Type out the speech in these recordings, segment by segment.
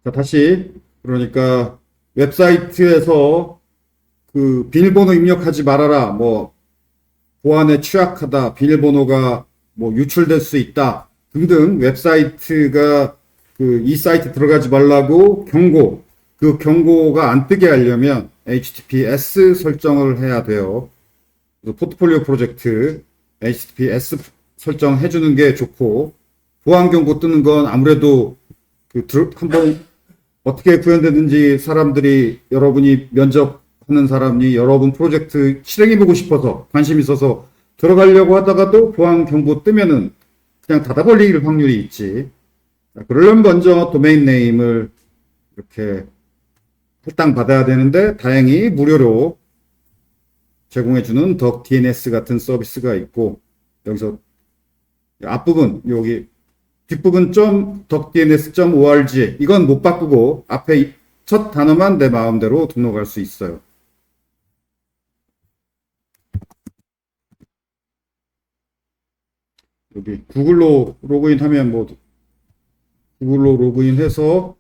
자, 다시 그러니까 웹사이트에서 그 비밀번호 입력하지 말아라. 뭐 보안에 취약하다. 비밀번호가 뭐 유출될 수 있다. 등등 웹사이트가 그 이 사이트 들어가지 말라고 경고. 그 경고가 안 뜨게 하려면 HTTPS 설정을 해야 돼요. 포트폴리오 프로젝트 HTTPS 설정해 주는 게 좋고, 보안 경고 뜨는 건 아무래도 한번 어떻게 구현되는지 사람들이, 여러분이 면접하는 사람이 여러분 프로젝트 실행해보고 싶어서 관심 있어서 들어가려고 하다가도 보안 경고 뜨면은 그냥 닫아버릴 확률이 있지. 그러려면 먼저 도메인 네임을 이렇게 할당받아야 되는데, 다행히 무료로 제공해주는 덕 DNS 같은 서비스가 있고, 여기서 앞부분, 여기 뒷부분 .덕dns.org 이건 못 바꾸고 앞에 첫 단어만 내 마음대로 등록할 수 있어요. 여기 구글로 로그인하면 뭐 구글로 로그인해서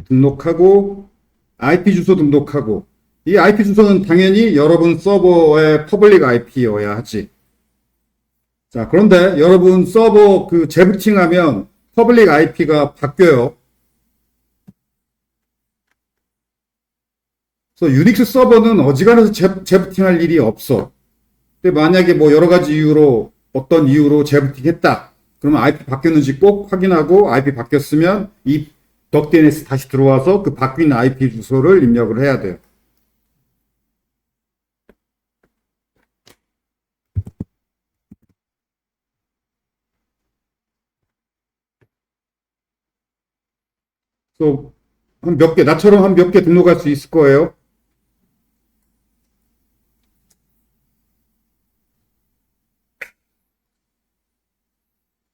등록하고 IP 주소 등록하고, 이 IP 주소는 당연히 여러분 서버의 퍼블릭 IP여야 하지. 자, 그런데 여러분 서버 그 재부팅하면 퍼블릭 IP가 바뀌어요. 그래서 유닉스 서버는 어지간해서 재부팅할 일이 없어. 근데 만약에 뭐 여러 가지 이유로, 어떤 이유로 재부팅했다. 그러면 IP 바뀌었는지 꼭 확인하고, IP 바뀌었으면 이 덕DNS 다시 들어와서 그 바뀐 IP 주소를 입력을 해야 돼요. 그래서 한 몇 개, 나처럼 한 몇 개 등록할 수 있을 거예요.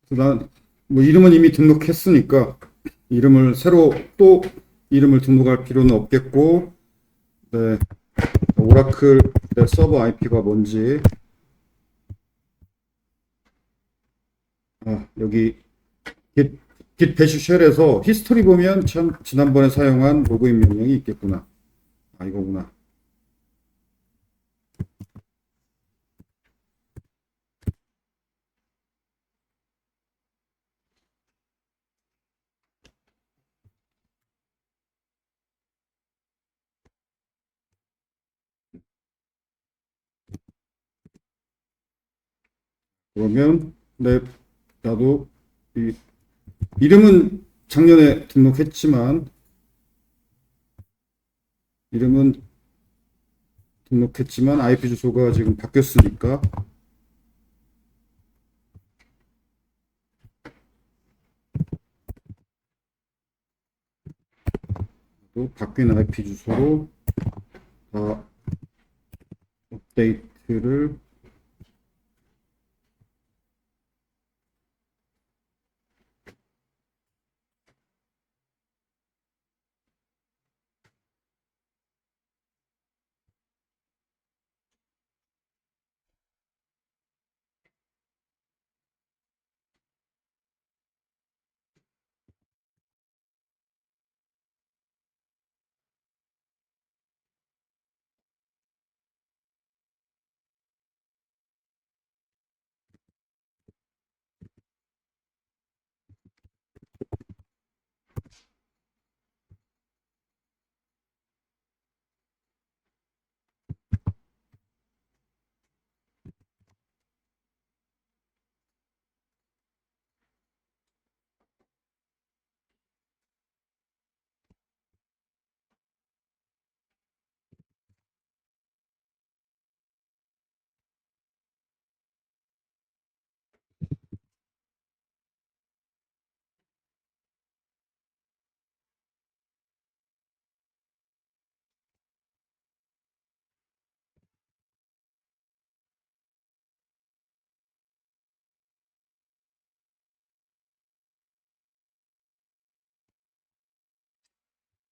그래서 난 뭐 이름은 이미 등록했으니까 이름을 새로 또 이름을 등록할 필요는 없겠고, 네, 오라클 내 서버 IP가 뭔지, 여기 git bash shell에서 히스토리 보면 참 지난번에 사용한 로그인 명령이 있겠구나. 이거구나. 그러면 나도 이름은 작년에 등록했지만, IP 주소가 지금 바뀌었으니까 또 바뀐 IP 주소로 다 업데이트를.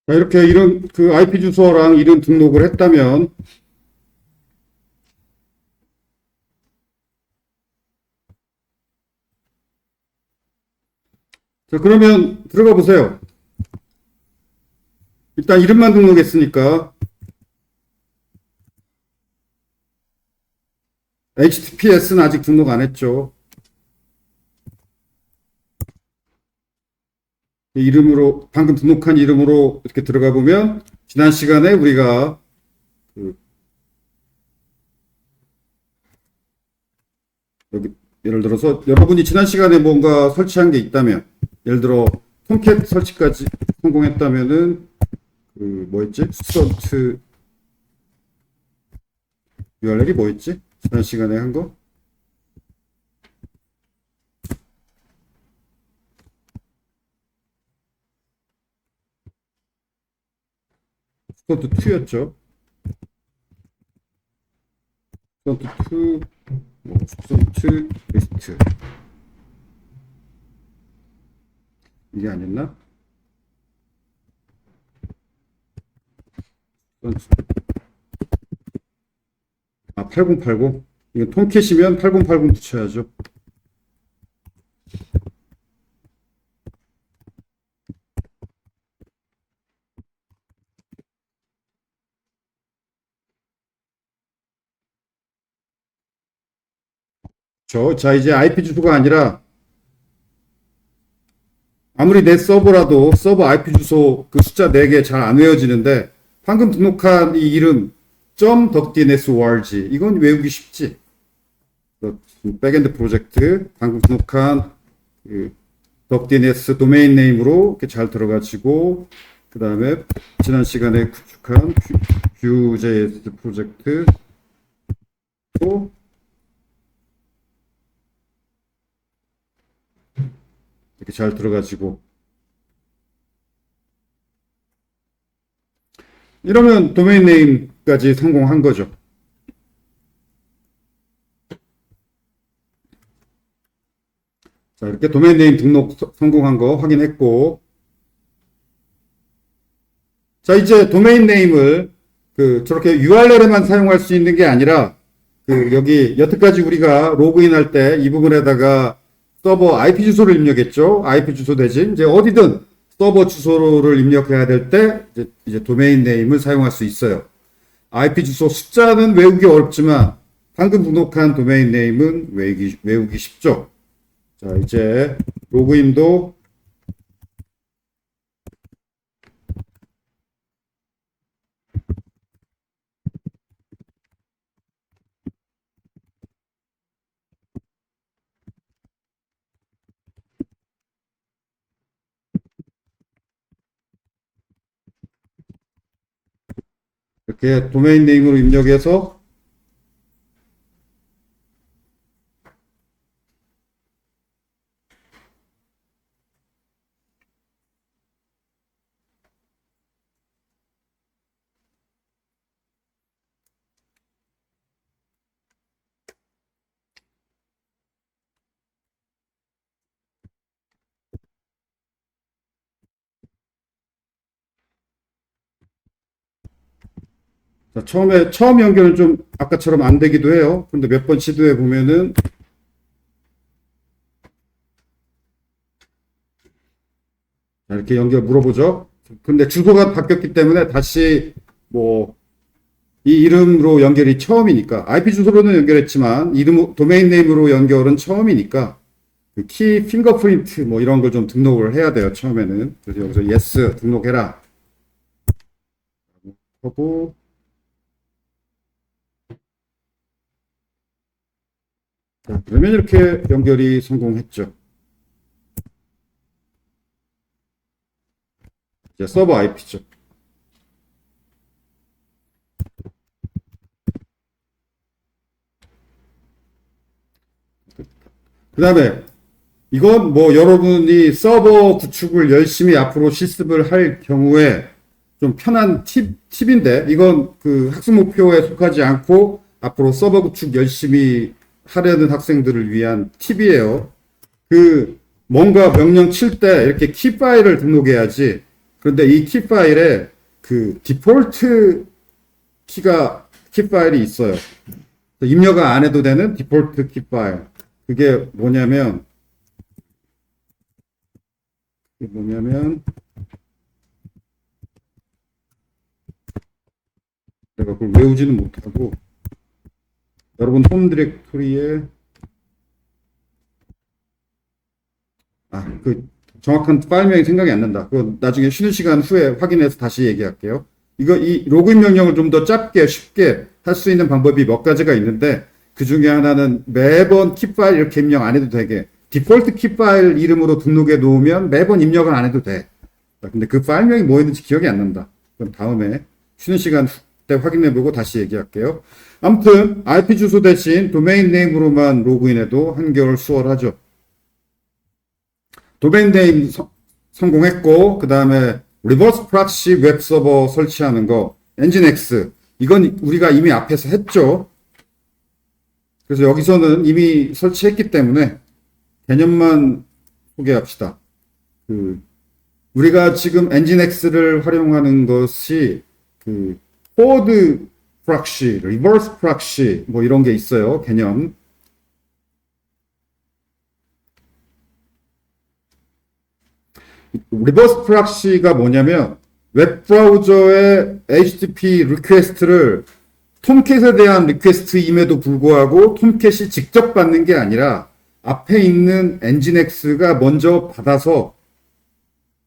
자, 이렇게 이런 그 IP 주소랑 이름 등록을 했다면, 자, 그러면 들어가 보세요. 일단 이름만 등록했으니까 HTTPS는 아직 등록 안 했죠. 이름으로 방금 등록한 이름으로 이렇게 들어가 보면 지난 시간에 우리가 여기 예를 들어서 여러분이 지난 시간에 뭔가 설치한 게 있다면 예를 들어 톰캣 설치까지 성공했다면은 뭐였지? 스턴트 URL이 뭐였지? 지난 시간에 한 거? 스턴트 2였죠. 스턴트 2 스턴트 리스트 이게 아니었나? 아, 8080. 이거 톰캣이면 8080 붙여야죠. 자, 이제 IP 주소가 아니라 아무리 내 서버라도 서버 IP 주소 그 숫자 4개 잘 안 외워지는데 방금 등록한 이 이름 .dnsworld 이건 외우기 쉽지. 백엔드 프로젝트 방금 등록한 그 .dns 도메인 네임으로 이렇게 잘 들어가지고 그 다음에 지난 시간에 구축한 Vue.js 프로젝트 또 이렇게 잘 들어가지고 이러면 도메인 네임까지 성공한 거죠. 자, 이렇게 도메인 네임 등록 성공한 거 확인했고, 자, 이제 도메인 네임을 저렇게 URL에만 사용할 수 있는 게 아니라 여기 여태까지 우리가 로그인 할 때 이 부분에다가 서버 IP 주소를 입력했죠. IP 주소 대신 이제 어디든 서버 주소를 입력해야 될 때 이제 도메인 네임을 사용할 수 있어요. IP 주소 숫자는 외우기 어렵지만 방금 등록한 도메인 네임은 외우기 쉽죠. 자, 이제 로그인도 이렇게 도메인 네임으로 입력해서 자, 처음 연결은 좀 아까처럼 안 되기도 해요. 근데 몇 번 시도해 보면은 자, 이렇게 연결 물어보죠. 근데 주소가 바뀌었기 때문에 다시 뭐 이 이름으로 연결이 처음이니까 IP 주소로는 연결했지만 도메인 네임으로 연결은 처음이니까 키 핑거프린트 뭐 이런 걸 좀 등록을 해야 돼요. 처음에는. 그래서 여기서 yes 등록해라 하고 자, 그러면 이렇게 연결이 성공했죠. 이제 서버 IP죠. 그 다음에 이건 뭐 여러분이 서버 구축을 열심히 앞으로 실습을 할 경우에 좀 편한 팁인데 이건 학습 목표에 속하지 않고 앞으로 서버 구축 열심히 하려는 학생들을 위한 팁이에요. 뭔가 명령 칠 때 이렇게 키 파일을 등록해야지. 그런데 이 키 파일에 디폴트 키 파일이 있어요. 입력을 안 해도 되는 디폴트 키 파일. 그게 뭐냐면 이게 뭐냐면, 내가 그걸 외우지는 못하고, 여러분 홈 디렉토리에, 그 정확한 파일명이 생각이 안 난다. 그거 나중에 쉬는 시간 후에 확인해서 다시 얘기할게요. 이 로그인 명령을 좀 더 짧게 쉽게 할 수 있는 방법이 몇 가지가 있는데, 그 중에 하나는 매번 키 파일 이렇게 입력 안 해도 되게 디폴트 키 파일 이름으로 등록해 놓으면 매번 입력은 안 해도 돼. 근데 그 파일명이 뭐였는지 기억이 안 난다. 그럼 다음에 쉬는 시간 때 확인해 보고 다시 얘기할게요. 아무튼 IP 주소 대신 도메인 네임으로만 로그인해도 한겨울 수월하죠. 도메인 네임 성공했고, 그 다음에 리버스 프락시 웹 서버 설치하는 거, 엔진X. 이건 우리가 이미 앞에서 했죠. 그래서 여기서는 이미 설치했기 때문에 개념만 소개합시다. 우리가 지금 엔진X를 활용하는 것이 포워드 프락시, 리버스 프락시 뭐 이런 게 있어요. 개념. 리버스 프락시가 뭐냐면 웹 브라우저의 HTTP 리퀘스트를 톰캣에 대한 리퀘스트임에도 불구하고 톰캣이 직접 받는 게 아니라 앞에 있는 엔진X가 먼저 받아서,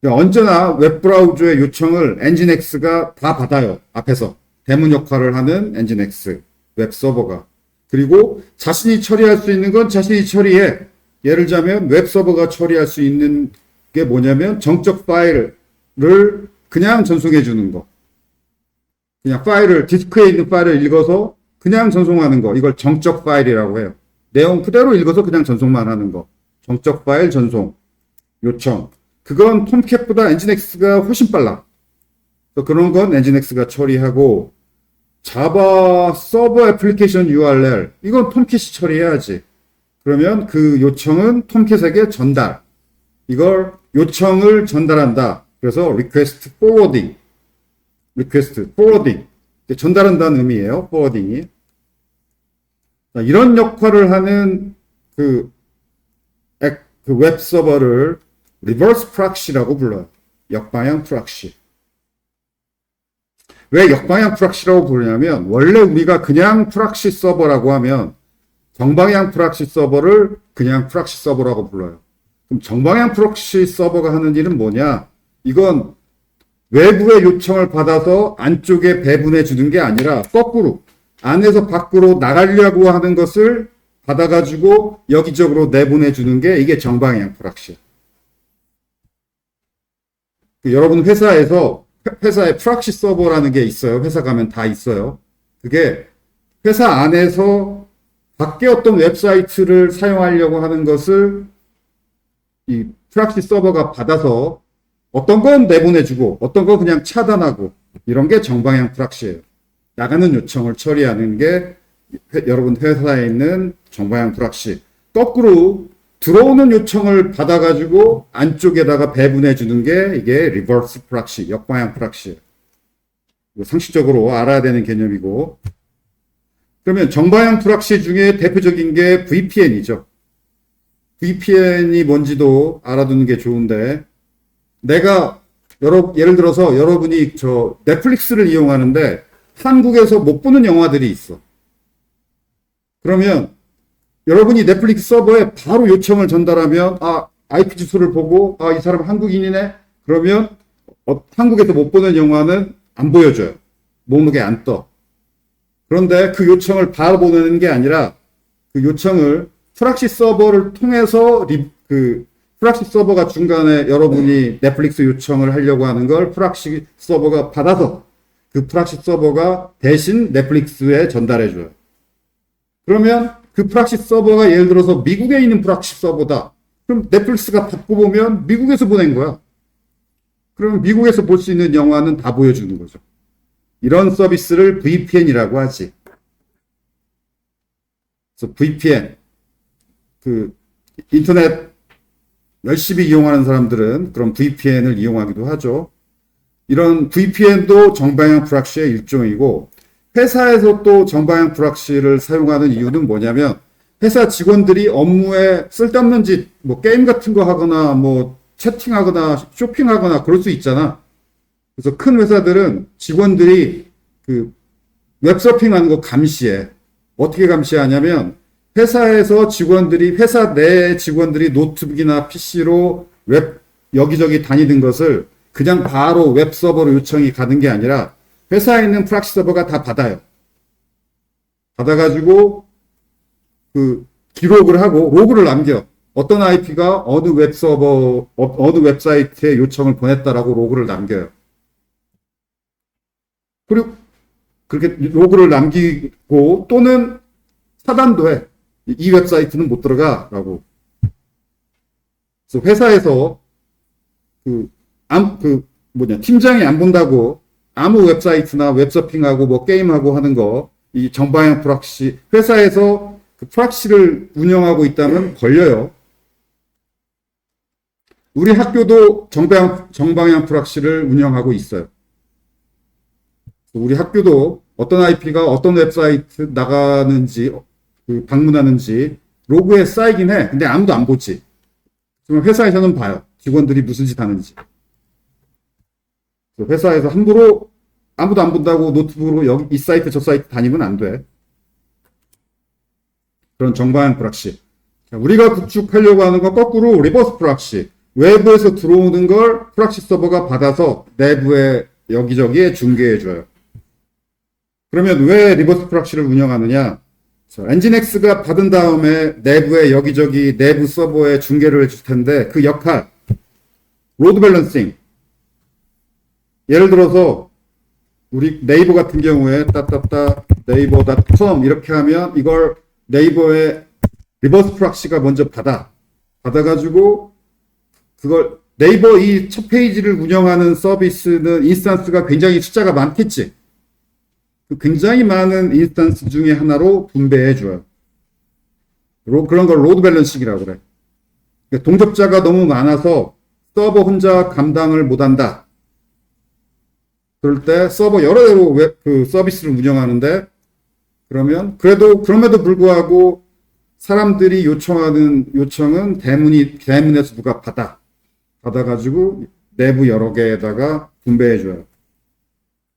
언제나 웹 브라우저의 요청을 엔진X가 다 받아요. 앞에서 대문 역할을 하는 엔진X 웹 서버가. 그리고 자신이 처리할 수 있는 건 자신이 처리해. 예를 들자면 웹 서버가 처리할 수 있는 게 뭐냐면 정적 파일을 그냥 전송해 주는 거. 그냥 파일을, 디스크에 있는 파일을 읽어서 그냥 전송하는 거. 이걸 정적 파일이라고 해요. 내용 그대로 읽어서 그냥 전송만 하는 거. 정적 파일 전송 요청. 그건 톰캣보다 엔진X가 훨씬 빨라. 그런 건 엔진X가 처리하고, 자바 서버 애플리케이션 URL, 이건 톰캣이 처리해야지. 그러면 그 요청은 톰캣에게 전달. 이걸 요청을 전달한다. 그래서 request forwarding. 전달한다는 의미예요. forwarding이. 이런 역할을 하는 그 웹 서버를 리버스 프락시라고 불러요. 역방향 프락시. 왜 역방향 프락시라고 부르냐면, 원래 우리가 그냥 프락시 서버라고 하면 정방향 프락시 서버를 그냥 프락시 서버라고 불러요. 그럼 정방향 프락시 서버가 하는 일은 뭐냐? 이건 외부의 요청을 받아서 안쪽에 배분해 주는 게 아니라 거꾸로 안에서 밖으로 나가려고 하는 것을 받아가지고 여기저기로 내보내 주는 게 이게 정방향 프락시. 여러분 회사에 프락시 서버라는 게 있어요. 회사 가면 다 있어요. 그게 회사 안에서 밖에 어떤 웹사이트를 사용하려고 하는 것을 이 프락시 서버가 받아서 어떤 건 내보내주고 어떤 건 그냥 차단하고, 이런 게 정방향 프락시예요. 나가는 요청을 처리하는 게 여러분 회사에 있는 정방향 프락시. 거꾸로 들어오는 요청을 받아가지고 안쪽에다가 배분해 주는 게 이게 리버스 프락시, 역방향 프락시. 상식적으로 알아야 되는 개념이고. 그러면 정방향 프락시 중에 대표적인 게 VPN이죠. VPN이 뭔지도 알아두는 게 좋은데, 내가 예를 들어서 여러분이 넷플릭스를 이용하는데 한국에서 못 보는 영화들이 있어. 그러면 여러분이 넷플릭스 서버에 바로 요청을 전달하면, IP 주소를 보고, 이 사람 한국인이네? 그러면 한국에서 못 보는 영화는 안 보여줘요. 목록에 안 떠. 그런데 그 요청을 바로 보내는 게 아니라 그 요청을 프락시 서버를 통해서 프락시 서버가 중간에 여러분이 넷플릭스 요청을 하려고 하는 걸 프락시 서버가 받아서 그 프락시 서버가 대신 넷플릭스에 전달해줘요. 그러면 그 프락시 서버가 예를 들어서 미국에 있는 프락시 서버다. 그럼 넷플릭스가 받고 보면 미국에서 보낸 거야. 그러면 미국에서 볼 수 있는 영화는 다 보여주는 거죠. 이런 서비스를 VPN이라고 하지. 그래서 VPN, 인터넷 열심히 이용하는 사람들은 그런 VPN을 이용하기도 하죠. 이런 VPN도 정방향 프락시의 일종이고, 회사에서 또 정방향 프락시를 사용하는 이유는 뭐냐면, 회사 직원들이 업무에 쓸데없는 짓, 게임 같은 거 하거나, 채팅하거나 쇼핑하거나 그럴 수 있잖아. 그래서 큰 회사들은 직원들이 그 웹서핑하는 거 감시해. 어떻게 감시하냐면 회사에서 직원들이 회사 내 직원들이 노트북이나 PC로 웹 여기저기 다니는 것을 그냥 바로 웹 서버로 요청이 가는 게 아니라 회사에 있는 프락시 서버가 다 받아요. 받아가지고 그 기록을 하고 로그를 남겨. 어떤 IP가 어느 웹 서버, 어느 웹사이트에 요청을 보냈다라고 로그를 남겨요. 그리고 그렇게 로그를 남기고 또는 차단도 해. 이 웹사이트는 못 들어가라고. 그래서 회사에서 팀장이 안 본다고 아무 웹사이트나 웹서핑하고 뭐 게임하고 하는 거, 이 정방향 프락시, 회사에서 그 프락시를 운영하고 있다면 걸려요. 우리 학교도 정방향 프락시를 운영하고 있어요. 우리 학교도 어떤 IP가 어떤 웹사이트 나가는지, 방문하는지 로그에 쌓이긴 해. 근데 아무도 안 보지. 그럼 회사에서는 봐요. 직원들이 무슨 짓 하는지. 회사에서 함부로 아무도 안 본다고 노트북으로 여기 이 사이트 저 사이트 다니면 안 돼. 그런 정방향 프락시. 우리가 구축하려고 하는 건 거꾸로 리버스 프락시. 외부에서 들어오는 걸 프락시 서버가 받아서 내부에 여기저기에 중계해줘요. 그러면 왜 리버스 프락시를 운영하느냐? 엔진엑스가 받은 다음에 내부에 여기저기 내부 서버에 중계를 해줄 텐데 그 역할, 로드 밸런싱. 예를 들어서 우리 네이버 같은 경우에 네이버.com 이렇게 하면 이걸 네이버에 리버스 프락시가 먼저 받아가지고 그걸 네이버 이 첫 페이지를 운영하는 서비스는 인스턴스가 굉장히 숫자가 많겠지. 굉장히 많은 인스턴스 중에 하나로 분배해 줘요. 그런 걸 로드 밸런싱이라고 그래. 동접자가 너무 많아서 서버 혼자 감당을 못한다. 그럴 때 서버 여러 대로 그 서비스를 운영하는데 그럼에도 불구하고 사람들이 요청하는 요청은 대문에서 누가 받아가지고 내부 여러 개에다가 분배해 줘요.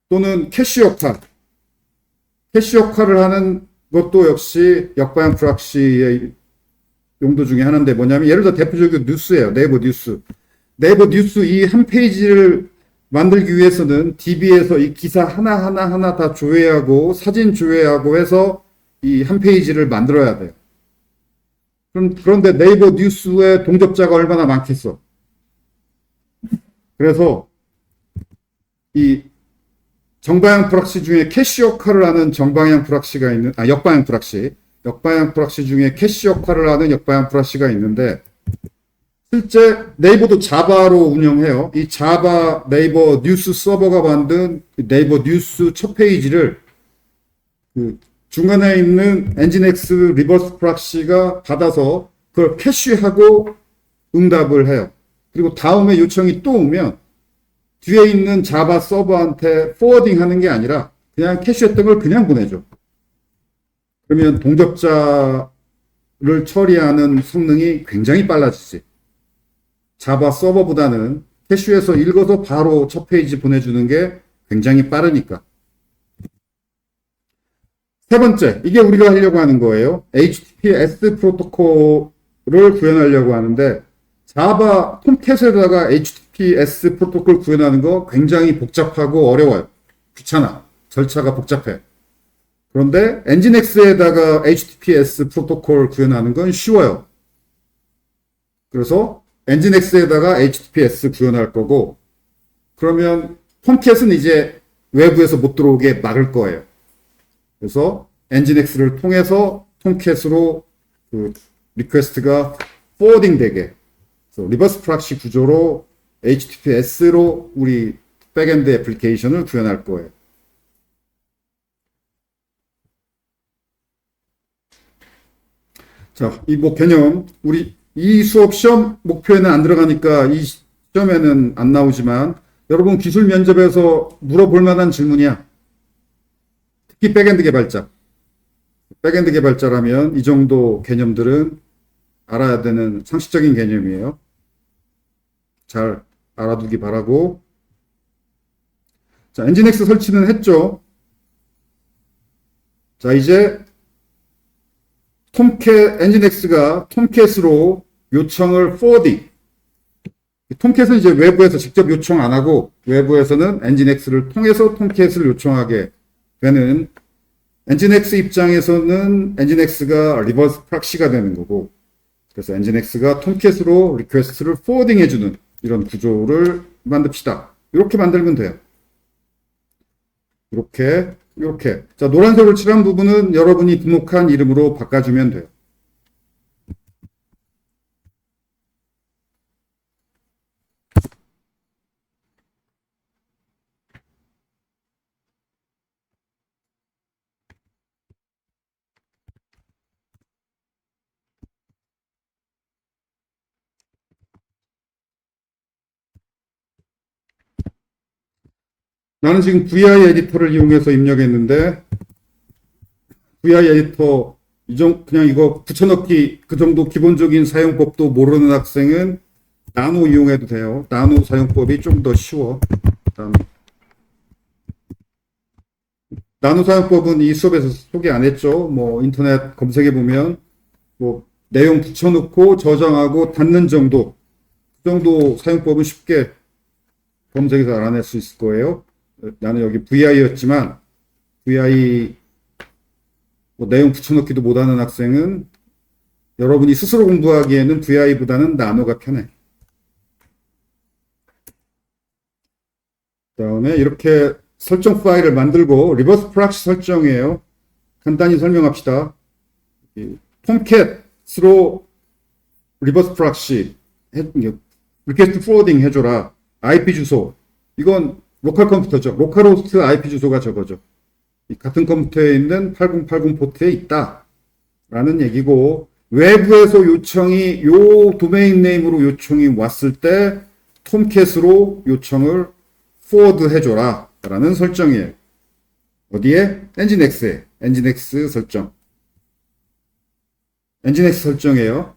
또는 캐시 역할을 하는 것도 역시 역방향 프락시의 용도 중에 하나인데 뭐냐면 예를 들어 대표적으로 뉴스예요. 네이버 뉴스 이 한 페이지를 만들기 위해서는 DB에서 이 기사 하나 다 조회하고 사진 조회하고 해서 이 한 페이지를 만들어야 돼요. 그런데 네이버 뉴스의 동접자가 얼마나 많겠어. 그래서 이 정방향 프락시 중에 캐시 역할을 하는 역방향 프락시 중에 캐시 역할을 하는 역방향 프락시가 있는데 실제 네이버도 자바로 운영해요. 이 자바 네이버 뉴스 서버가 만든 네이버 뉴스 첫 페이지를 그 중간에 있는 엔진엑스 리버스 프락시가 받아서 그걸 캐시하고 응답을 해요. 그리고 다음에 요청이 또 오면 뒤에 있는 자바 서버한테 포워딩 하는 게 아니라 그냥 캐시했던 걸 그냥 보내줘. 그러면 동접자를 처리하는 성능이 굉장히 빨라지지. 자바 서버보다는 캐시해서 읽어서 바로 첫 페이지 보내주는 게 굉장히 빠르니까. 세 번째, 이게 우리가 하려고 하는 거예요. HTTPS 프로토콜을 구현하려고 하는데 자바 톰캣에다가 HTTPS 프로토콜 구현하는 거 굉장히 복잡하고 어려워요. 귀찮아. 절차가 복잡해. 그런데 엔진엑스에다가 HTTPS 프로토콜 구현하는 건 쉬워요. 그래서 엔진엑스에다가 HTTPS 구현할 거고 그러면 톰캣은 이제 외부에서 못 들어오게 막을 거예요. 그래서 엔진엑스를 통해서 톰캣으로 그 리퀘스트가 포워딩 되게 리버스 프락시 구조로 HTTPS로 우리 백엔드 애플리케이션을 구현할 거예요. 자, 이 개념 우리 이 수업 시험 목표에는 안 들어가니까 이 시험에는 안 나오지만 여러분 기술 면접에서 물어볼 만한 질문이야. 특히 백엔드 개발자. 백엔드 개발자라면 이 정도 개념들은 알아야 되는 상식적인 개념이에요. 잘 알아두기 바라고. 자, 엔진엑스 설치는 했죠. 자, 이제 엔진엑스가 톰캣으로 요청을 forwarding. 톰캣은 이제 외부에서 직접 요청 안 하고 외부에서는 엔진엑스를 통해서 톰캣을 요청하게 되는, 엔진엑스 입장에서는 엔진엑스가 리버스 프락시가 되는 거고, 그래서 엔진엑스가 톰캣으로 리퀘스트를 포워딩 해주는 이런 구조를 만듭시다. 이렇게 만들면 돼요. 이렇게. 자, 노란색으로 칠한 부분은 여러분이 등록한 이름으로 바꿔주면 돼요. 나는 지금 VI 에디터를 이용해서 입력했는데, VI 에디터 그냥 이거 붙여넣기 그 정도 기본적인 사용법도 모르는 학생은 나노 이용해도 돼요. 나노 사용법이 좀 더 쉬워. 그다음 나노 사용법은 이 수업에서 소개 안 했죠. 뭐 인터넷 검색해 보면 뭐 내용 붙여넣고 저장하고 닫는 정도, 그 정도 사용법은 쉽게 검색해서 알아낼 수 있을 거예요. 나는 여기 VI였지만 VI 뭐 내용 붙여넣기도 못하는 학생은 여러분이 스스로 공부하기에는 VI보다는 나노가 편해. 그다음에 이렇게 설정 파일을 만들고, 리버스 프락시 설정이에요. 간단히 설명합시다. 톰캣으로 리버스 프락시 리퀘스트 포워딩 해줘라. IP 주소, 이건 로컬 컴퓨터죠. 로컬 호스트 IP 주소가 저거죠. 같은 컴퓨터에 있는 8080 포트에 있다 라는 얘기고, 외부에서 요청이 요 도메인 네임으로 요청이 왔을 때 톰캣으로 요청을 forward 해줘라 라는 설정이에요. 어디에? 엔진엑스에. 엔진엑스 설정. 엔진엑스 설정이에요.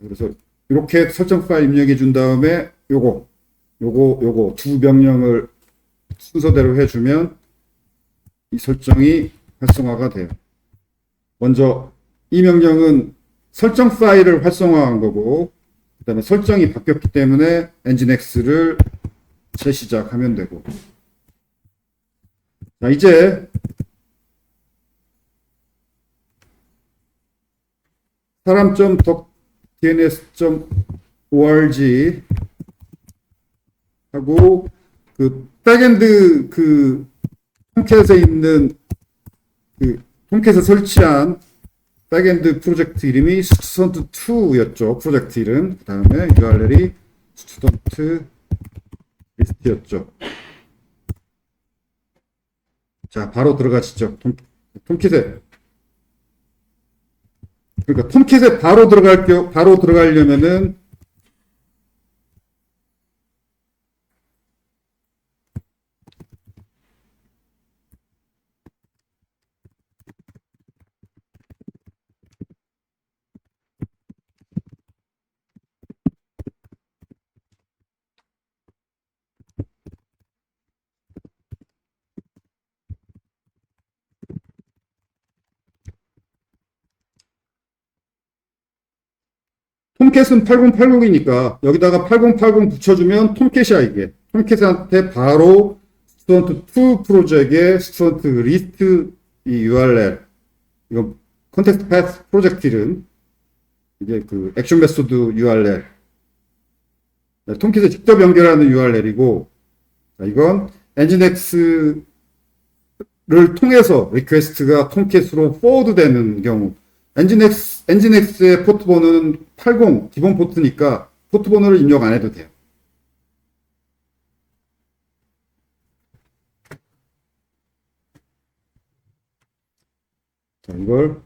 그래서 이렇게 설정 파일 입력해 준 다음에 요거 두 명령을 순서대로 해주면 이 설정이 활성화가 돼요. 먼저 이 명령은 설정 파일을 활성화한 거고, 그 다음에 설정이 바뀌었기 때문에 엔진엑스를 재시작하면 되고. 자, 이제 saram.dns.org 하고 그 백엔드 톰캣에 있는 톰캣에 설치한 백엔드 프로젝트 이름이 스튜던트2였죠. 프로젝트 이름. 그 다음에 URL이 스튜던트 리스트였죠. 자, 바로 들어가시죠. 톰캣에. 그러니까 톰캣에 바로 들어가려면은 톰캣은 8080이니까 여기다가 8080 붙여주면 톰캣이야, 이게. 톰캣한테 바로 스튜던트2 프로젝트의 스튜던트 리스트 이 URL, 이거 컨텍스트 패스 프로젝트 이름, 이게 그 액션 메소드 URL, 톰캣에 직접 연결하는 URL이고, 이건 엔진엑스를 통해서 리퀘스트가 톰캣으로 포워드 되는 경우, 엔진엑스의 포트 번호는 80 기본 포트니까 포트 번호를 입력 안 해도 돼요. 자, 이걸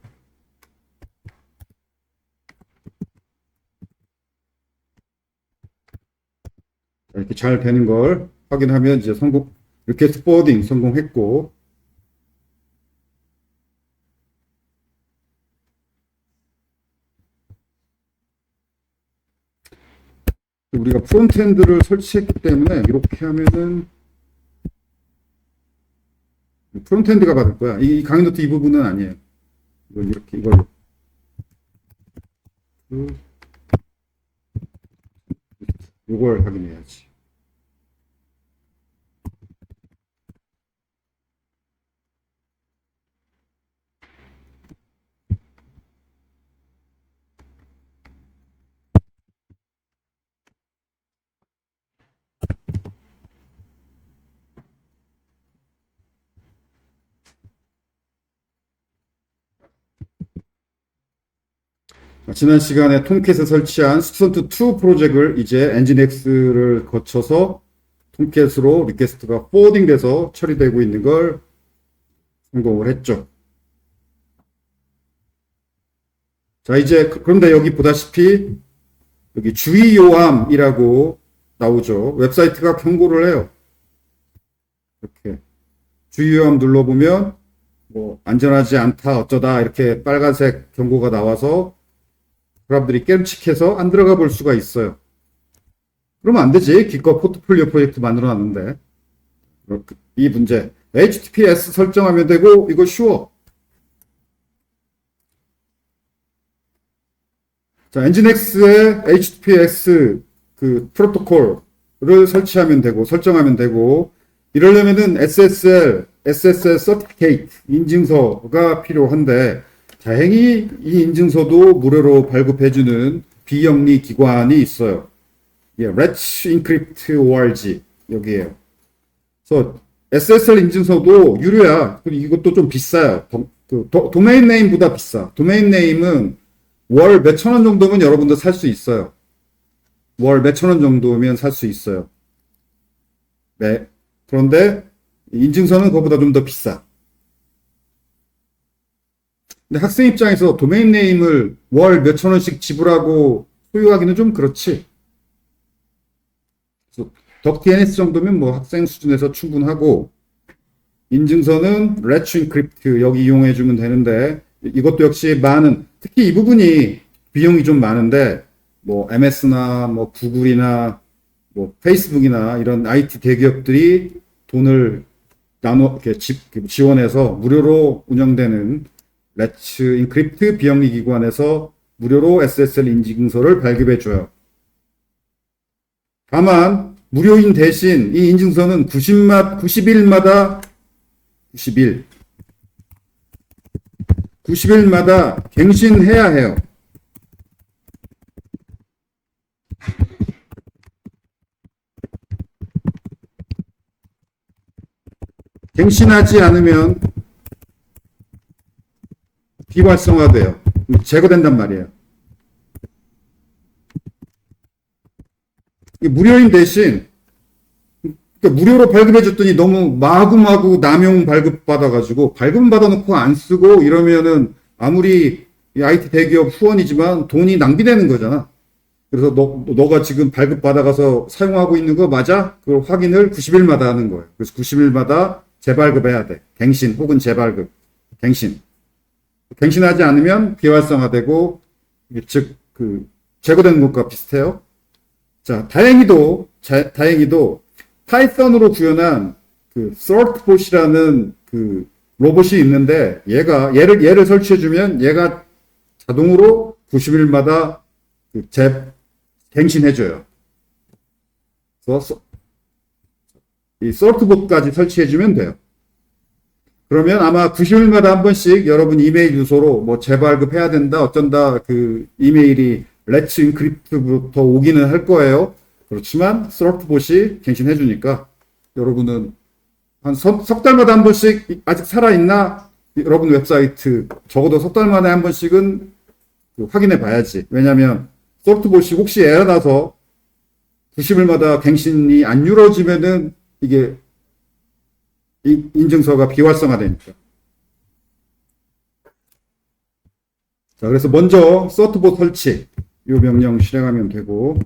이렇게 잘 되는 걸 확인하면 이제 리퀘스트 포워딩 성공했고, 우리가 프론트엔드를 설치했기 때문에 이렇게 하면은 프론트엔드가 받을 거야. 이 강의 노트 이 부분은 아니에요. 이걸 이렇게 이걸로 이걸 확인해야지. 지난 시간에 톰캣에 설치한 스튜던트2 프로젝트를 이제 엔진엑스를 거쳐서 톰캣으로 리퀘스트가 포워딩 돼서 처리되고 있는 걸 성공을 했죠. 자, 이제 그런데 여기 보다시피 여기 주의요함이라고 나오죠. 웹사이트가 경고를 해요. 이렇게 주의요함 눌러보면 뭐 안전하지 않다 어쩌다 이렇게 빨간색 경고가 나와서 사람들이 깸칙해서 안 들어가 볼 수가 있어요. 그러면 안 되지. 기껏 포트폴리오 프로젝트 만들어 놨는데. 이 문제. HTTPS 설정하면 되고, 이거 쉬워. 자, 엔진엑스에 HTTPS 그 프로토콜을 설치하면 되고, 설정하면 되고, 이러려면은 SSL Certificate 인증서가 필요한데, 다행히 이 인증서도 무료로 발급해주는 비영리 기관이 있어요. 예, Let's Encrypt org 여기에요. 그래서 SSL 인증서도 유료야. 이것도 좀 비싸요. 도메인 네임보다 비싸. 도메인 네임은 월 몇천 원 정도면 여러분들 살 수 있어요. 월 몇천 원 정도면 살 수 있어요. 네. 그런데 인증서는 그거보다 좀 더 비싸. 근데 학생 입장에서 도메인 네임을 월 몇천 원씩 지불하고 소유하기는 좀 그렇지. 덕DNS 정도면 뭐 학생 수준에서 충분하고, 인증서는 Let's Encrypt 여기 이용해 주면 되는데, 이것도 역시 많은, 특히 이 부분이 비용이 좀 많은데, 뭐 MS나 뭐 구글이나 뭐 페이스북이나 이런 IT 대기업들이 돈을 이렇게 지원해서 무료로 운영되는 Let's Encrypt 비영리 기관에서 무료로 SSL 인증서를 발급해 줘요. 다만 무료인 대신 이 인증서는 90일마다 90일마다 갱신해야 해요. 갱신하지 않으면 비활성화돼요. 제거된단 말이에요. 무료인 대신 그러니까 무료로 발급해줬더니 너무 마구마구 남용 발급받아가지고 발급 받아놓고 안 쓰고 이러면은 아무리 IT 대기업 후원이지만 돈이 낭비되는 거잖아. 그래서 너가 지금 발급받아가서 사용하고 있는 거 맞아? 그걸 확인을 90일마다 하는 거예요. 그래서 90일마다 재발급해야 돼. 갱신 혹은 재발급. 갱신. 갱신하지 않으면 비활성화되고, 즉, 제거된 것과 비슷해요. 자, 다행히도 파이썬으로 구현한 sortbot이라는 로봇이 있는데, 얘를 설치해주면 얘가 자동으로 90일마다 갱신해줘요. 그래서 이 sortbot까지 설치해주면 돼요. 그러면 아마 90일마다 한 번씩 여러분 이메일 주소로 뭐 재발급해야 된다, 어쩐다, 이메일이 Let's Encrypt부터 오기는 할 거예요. 그렇지만 sortbot이 갱신해주니까 여러분은 한 석 달마다 한 번씩 아직 살아있나? 여러분 웹사이트 적어도 석 달 만에 한 번씩은 확인해 봐야지. 왜냐면 sortbot이 혹시 에러 나서 90일마다 갱신이 안 이루어지면은 이게 인증서가 비활성화되니까. 자, 그래서 먼저 sortbot 설치 이 명령 실행하면 되고,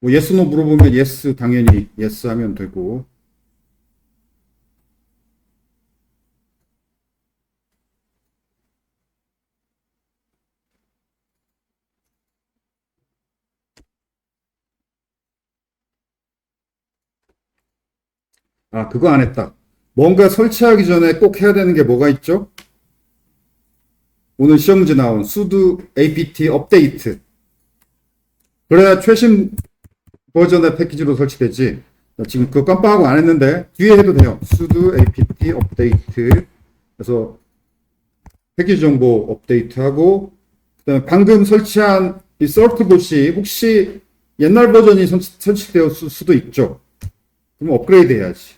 뭐 yes, no 물어보면 yes 당연히 yes 하면 되고, 아, 그거 안 했다. 뭔가 설치하기 전에 꼭 해야 되는 게 뭐가 있죠? 오늘 시험 문제 나온 sudo apt 업데이트. 그래야 최신 버전의 패키지로 설치되지. 나 지금 그거 깜빡하고 안 했는데 뒤에 해도 돼요. sudo apt 업데이트. 그래서 패키지 정보 업데이트하고 그다음에 방금 설치한 이 솔트봇이 혹시 옛날 버전이 설치되었을 수도 있죠. 그럼 업그레이드 해야지.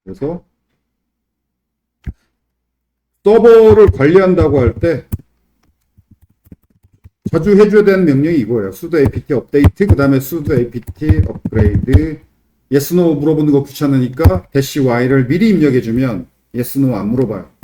그래서 서버를 관리한다고 할 때 자주 해줘야 되는 명령이 이거예요. sudo apt 업데이트, 그 다음에 sudo apt 업그레이드. yes, no 물어보는 거 귀찮으니까 -y를 미리 입력해주면 yes, no 안 물어봐요.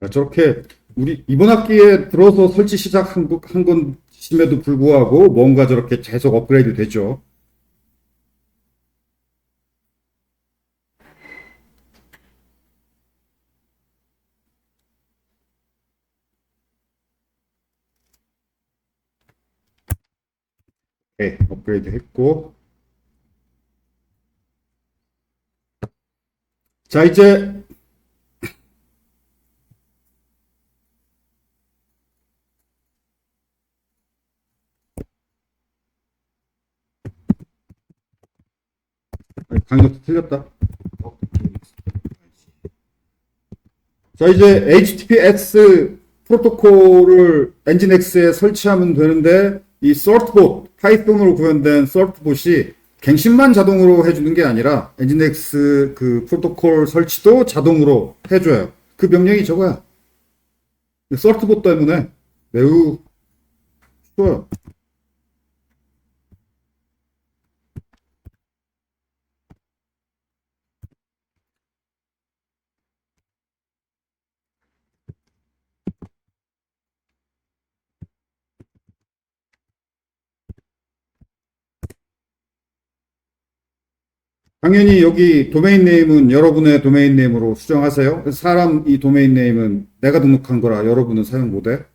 자, 저렇게 우리 이번 학기에 들어서 설치 시작한 건임에도 불구하고 뭔가 저렇게 계속 업그레이드 되죠. 네, 업그레이드 했고. 자, 이제 강력도 틀렸다. 자, 이제 HTTPS 프로토콜을 엔진X에 설치하면 되는데 이 sortbot, 파이썬으로 구현된 sortbot이 갱신만 자동으로 해주는 게 아니라 엔진X 그 프로토콜 설치도 자동으로 해줘요. 그 명령이 저거야. sortbot 때문에 매우 쉬워요. 당연히 여기 도메인 네임은 여러분의 도메인 네임으로 수정하세요. 사람 이 도메인 네임은 내가 등록한 거라 여러분은 사용 못해.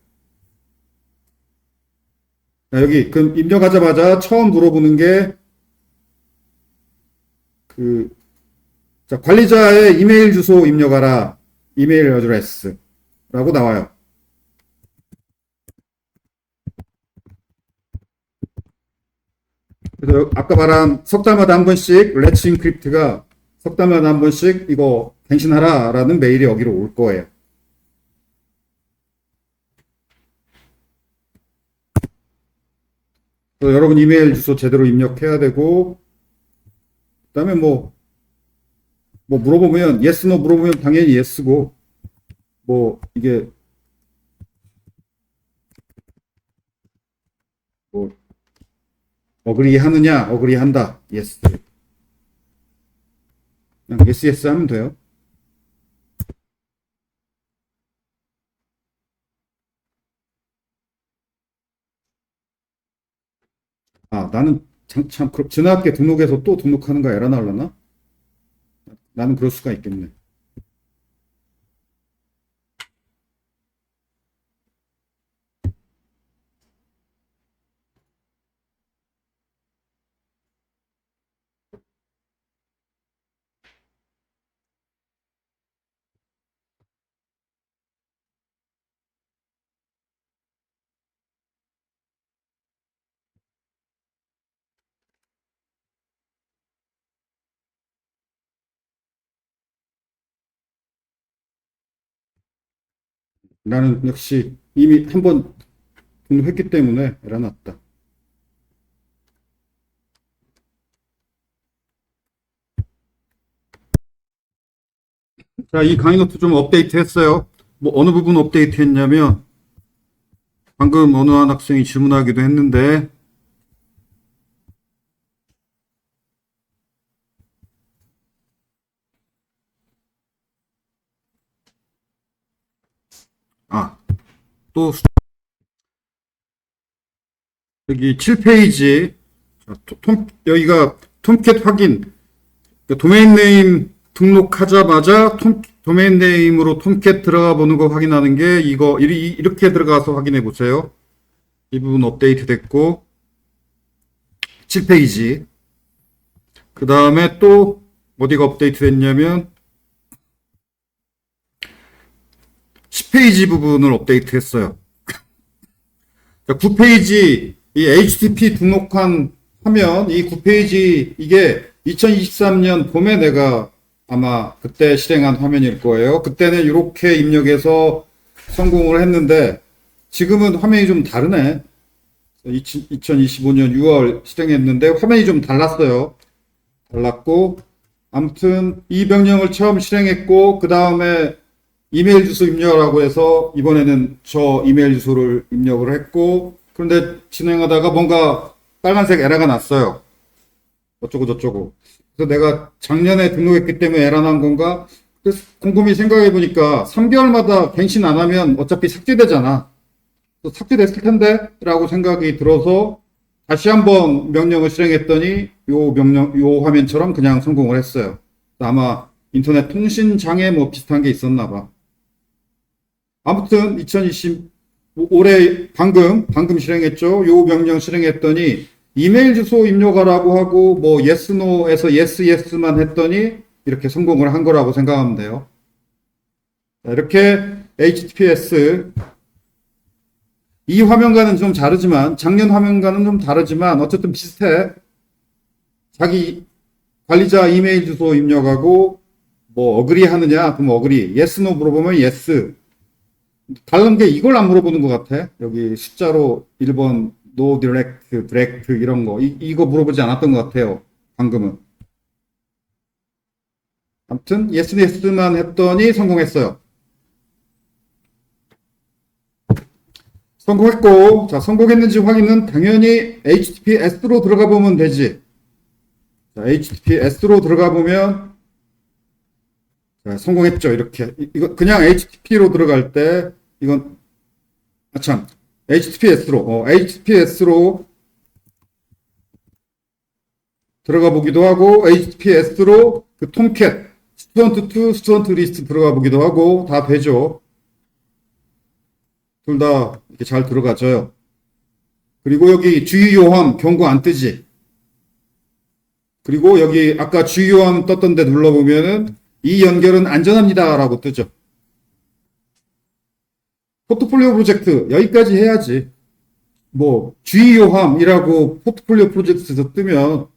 자, 여기 그 입력하자마자 처음 물어보는 게 그, 자, 관리자의 이메일 주소 입력하라. 이메일 어드레스라고 나와요. 그래서 아까 말한 석 달마다 한 번씩 렛츠 인크립트가 석 달마다 한 번씩 이거 갱신하라라는 메일이 여기로 올 거예요. 그래서 여러분 이메일 주소 제대로 입력해야 되고 그다음에 뭐 물어보면 yes, no 물어보면 당연히 yes고 뭐 이게 뭐 어그리 하느냐 어그리 한다 yes 그냥 yes yes 하면 돼요. 아 나는 참 지나갑게 등록해서 또 등록하는 거 에러 날라나? 나는 그럴 수가 있겠네. 나는 역시 이미 한번 등록했기 때문에 에러 났다. 자, 이 강의 노트 좀 업데이트 했어요. 뭐 어느 부분 업데이트 했냐면 방금 어느 한 학생이 질문하기도 했는데, 아, 또, 여기 7페이지, 여기가 톰캣 확인, 도메인 네임 등록하자마자 도메인 네임으로 톰캣 들어가 보는 거 확인하는 게 이렇게 들어가서 확인해 보세요. 이 부분 업데이트 됐고, 7페이지. 그 다음에 또 어디가 업데이트 됐냐면 10페이지 부분을 업데이트 했어요. 9페이지 이 HTTP 등록한 화면, 이 9페이지 이게 2023년 봄에 내가 아마 그때 실행한 화면일 거예요. 그때는 이렇게 입력해서 성공을 했는데 지금은 화면이 좀 다르네. 2025년 6월 실행했는데 화면이 좀 달랐어요. 달랐고 아무튼 이 명령을 처음 실행했고 그 다음에 이메일 주소 입력하라고 해서 이번에는 저 이메일 주소를 입력을 했고 그런데 진행하다가 뭔가 빨간색 에러가 났어요. 어쩌고 저쩌고. 그래서 내가 작년에 등록했기 때문에 에러 난 건가? 그래서 곰곰이 생각해 보니까 3개월마다 갱신 안 하면 어차피 삭제되잖아. 삭제됐을 텐데? 라고 생각이 들어서 다시 한번 명령을 실행했더니 요 화면처럼 그냥 성공을 했어요. 아마 인터넷 통신 장애 뭐 비슷한 게 있었나 봐. 아무튼 2020 올해 방금 실행했죠. 요 명령 실행했더니 이메일 주소 입력하라고 하고 뭐 yes no에서 yes yes만 했더니 이렇게 성공을 한 거라고 생각하면 돼요. 자, 이렇게 HTTPS 이 화면과는 좀 다르지만 작년 화면과는 좀 다르지만 어쨌든 비슷해. 자기 관리자 이메일 주소 입력하고 뭐 어그리 하느냐 그럼 어그리 yes no 물어보면 yes. 다른 게 이걸 안 물어보는 것 같아. 여기 숫자로 1번 no direct direct 이런 거 이거 물어보지 않았던 것 같아요. 방금은. 아무튼 yes yes만 했더니 성공했어요. 성공했고, 자, 성공했는지 확인은 당연히 HTTPS로 들어가 보면 되지. 자, HTTPS로 들어가 보면, 자, 성공했죠. 이렇게. 이거, 그냥 HTTP로 들어갈 때, 이건, HTTPS로 들어가 보기도 하고, HTTPS로 그 톰캣, 스튜던트 투 스튜던트 리스트 들어가 보기도 하고, 다 되죠. 둘 다 이렇게 잘 들어가져요. 그리고 여기 주의요함 경고 안 뜨지. 그리고 여기 아까 주의요함 떴던 데 눌러보면은 이 연결은 안전합니다 라고 뜨죠. 포트폴리오 프로젝트 여기까지 해야지. 뭐 주의요함이라고 포트폴리오 프로젝트에서 뜨면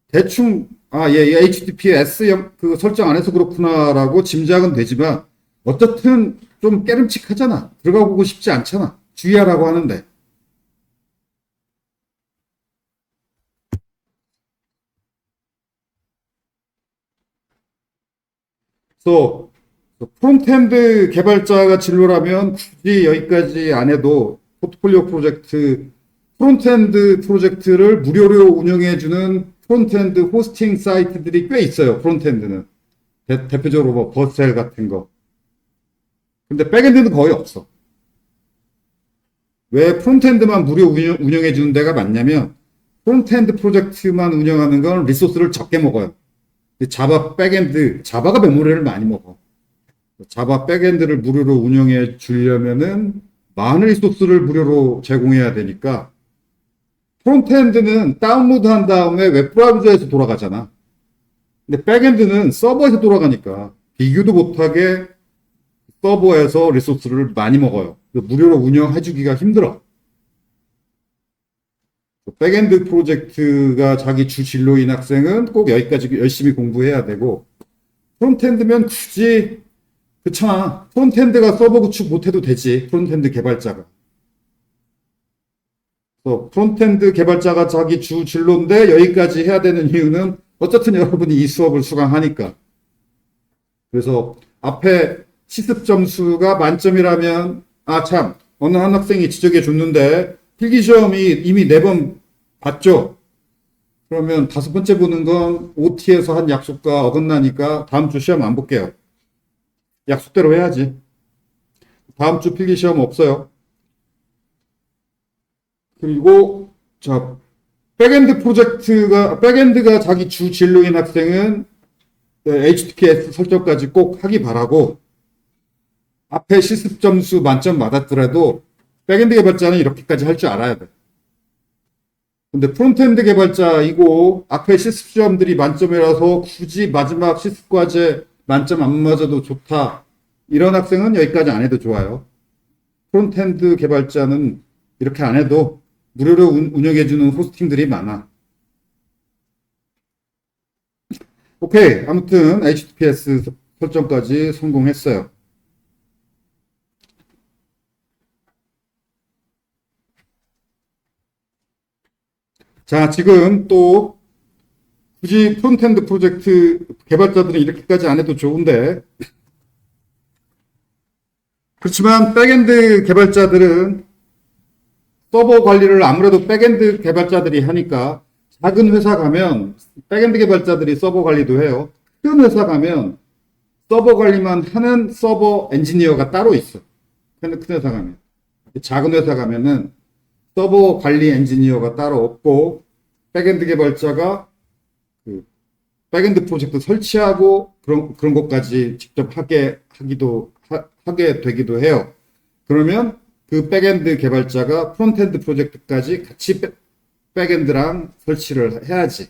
대충 예, HTTPS 그 설정 안 해서 그렇구나라고 짐작은 되지만 어쨌든 좀 깨름칙하잖아. 들어가 보고 싶지 않잖아. 주의하라고 하는데. 그래서 프론트엔드 개발자가 진로라면 굳이 여기까지 안 해도 포트폴리오 프로젝트, 프론트엔드 프로젝트를 무료로 운영해주는 프론트엔드 호스팅 사이트들이 꽤 있어요. 프론트엔드는. 대표적으로 뭐 버셀 같은 거. 근데 백엔드는 거의 없어. 왜 프론트엔드만 무료 운영해 주는 데가 많냐면 프론트엔드 프로젝트만 운영하는 건 리소스를 적게 먹어요. 자바 백엔드, 자바가 메모리를 많이 먹어. 자바 백엔드를 무료로 운영해 주려면은 많은 리소스를 무료로 제공해야 되니까 프론트엔드는 다운로드 한 다음에 웹브라우저에서 돌아가잖아. 근데 백엔드는 서버에서 돌아가니까 비교도 못하게 서버에서 리소스를 많이 먹어요. 무료로 운영해주기가 힘들어. 백엔드 프로젝트가 자기 주 진로인 학생은 꼭 여기까지 열심히 공부해야 되고, 프론트엔드면 굳이, 그렇잖아. 프론트엔드가 서버 구축 못해도 되지. 프론트엔드 개발자가. 그래서 프론트엔드 개발자가 자기 주 진로인데 여기까지 해야 되는 이유는 어쨌든 여러분이 이 수업을 수강하니까. 그래서 앞에 시습 점수가 만점이라면, 어느 한 학생이 지적해 줬는데 필기시험이 이미 4번 봤죠. 그러면 5번째 보는 건 OT에서 한 약속과 어긋나니까 다음 주 시험 안 볼게요. 약속대로 해야지. 다음 주 필기시험 없어요. 그리고 자, 백엔드가 자기 주 진로인 학생은 HTTPS 설정까지 꼭 하기 바라고, 앞에 실습 점수 만점 맞았더라도 백엔드 개발자는 이렇게까지 할 줄 알아야 돼. 근데 프론트엔드 개발자이고 앞에 실습 시험들이 만점이라서 굳이 마지막 실습 과제 만점 안 맞아도 좋다, 이런 학생은 여기까지 안 해도 좋아요. 프론트엔드 개발자는 이렇게 안 해도 무료로 운영해주는 호스팅들이 많아. 오케이. 아무튼 HTTPS 설정까지 성공했어요. 자, 지금 또 굳이 프론트엔드 프로젝트 개발자들은 이렇게까지 안 해도 좋은데, 그렇지만 백엔드 개발자들은 서버 관리를 아무래도 백엔드 개발자들이 하니까, 작은 회사 가면 백엔드 개발자들이 서버 관리도 해요. 큰 회사 가면 서버 관리만 하는 서버 엔지니어가 따로 있어. 큰 회사 가면. 작은 회사 가면은 서버 관리 엔지니어가 따로 없고, 백엔드 개발자가 그 백엔드 프로젝트 설치하고 그런 것까지 직접 하게 되기도 해요. 그러면 그 백엔드 개발자가 프론트엔드 프로젝트까지 같이 백엔드랑 설치를 해야지.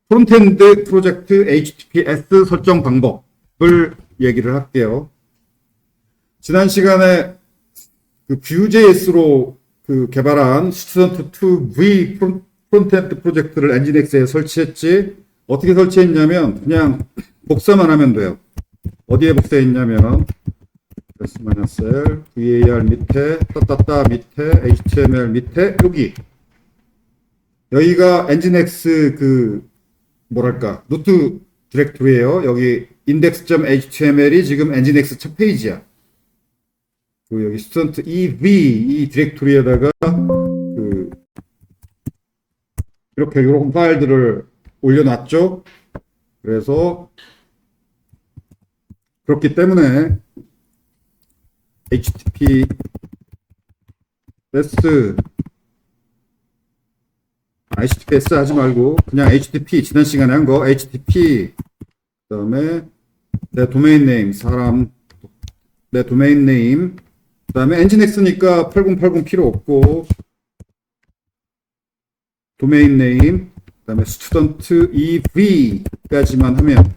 프론트엔드 프로젝트 HTTPS 설정 방법을 얘기를 할게요. 지난 시간에 그 Vue.js로 개발한 Student2V 프론트엔드 프로젝트를 엔진엑스에 설치했지. 어떻게 설치했냐면 그냥 복사만 하면 돼요. 어디에 복사했냐면 -l var 밑에 따따따 밑에 html 밑에 여기가 엔진엑스 뭐랄까 루트 디렉토리예요. 여기 index.html이 지금 엔진엑스 첫 페이지야. 여기 스튜던트 ev 이 디렉토리에다가 이런 파일들을 올려놨죠. 그래서 그렇기 때문에 HTTPS 하지 말고 그냥 HTTP, 지난 시간에 한 거 HTTP, 그다음에 내 도메인 네임, 내 도메인 네임, 그다음에 엔진엑스니까 8080 필요 없고 도메인 네임, 그다음에 스튜던트 ev까지만 하면,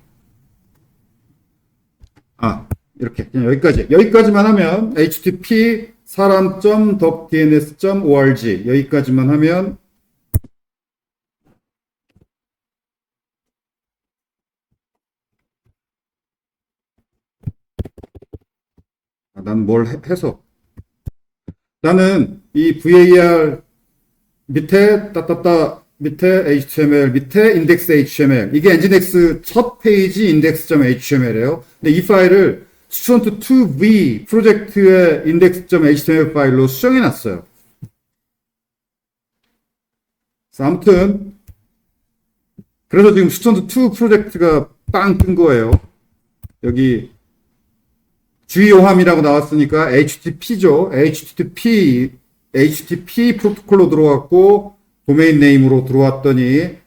이렇게 그냥 여기까지만 하면 http 사람.dns.org 여기까지만 하면 난 뭘 해서 나는 이 var 밑에 따따따 밑에 HTML 밑에 index HTML, 이게 엔진엑스 첫 페이지 index.html이에요. 근데 이 파일을 student2v 프로젝트의 index.html 파일로 수정해 놨어요. 아무튼 그래서 지금 student2 프로젝트가 빵 뜬 거예요. 여기 주의호함이라고 나왔으니까 HTTP죠. HTTP 프로토콜로 들어왔고 도메인 네임으로 들어왔더니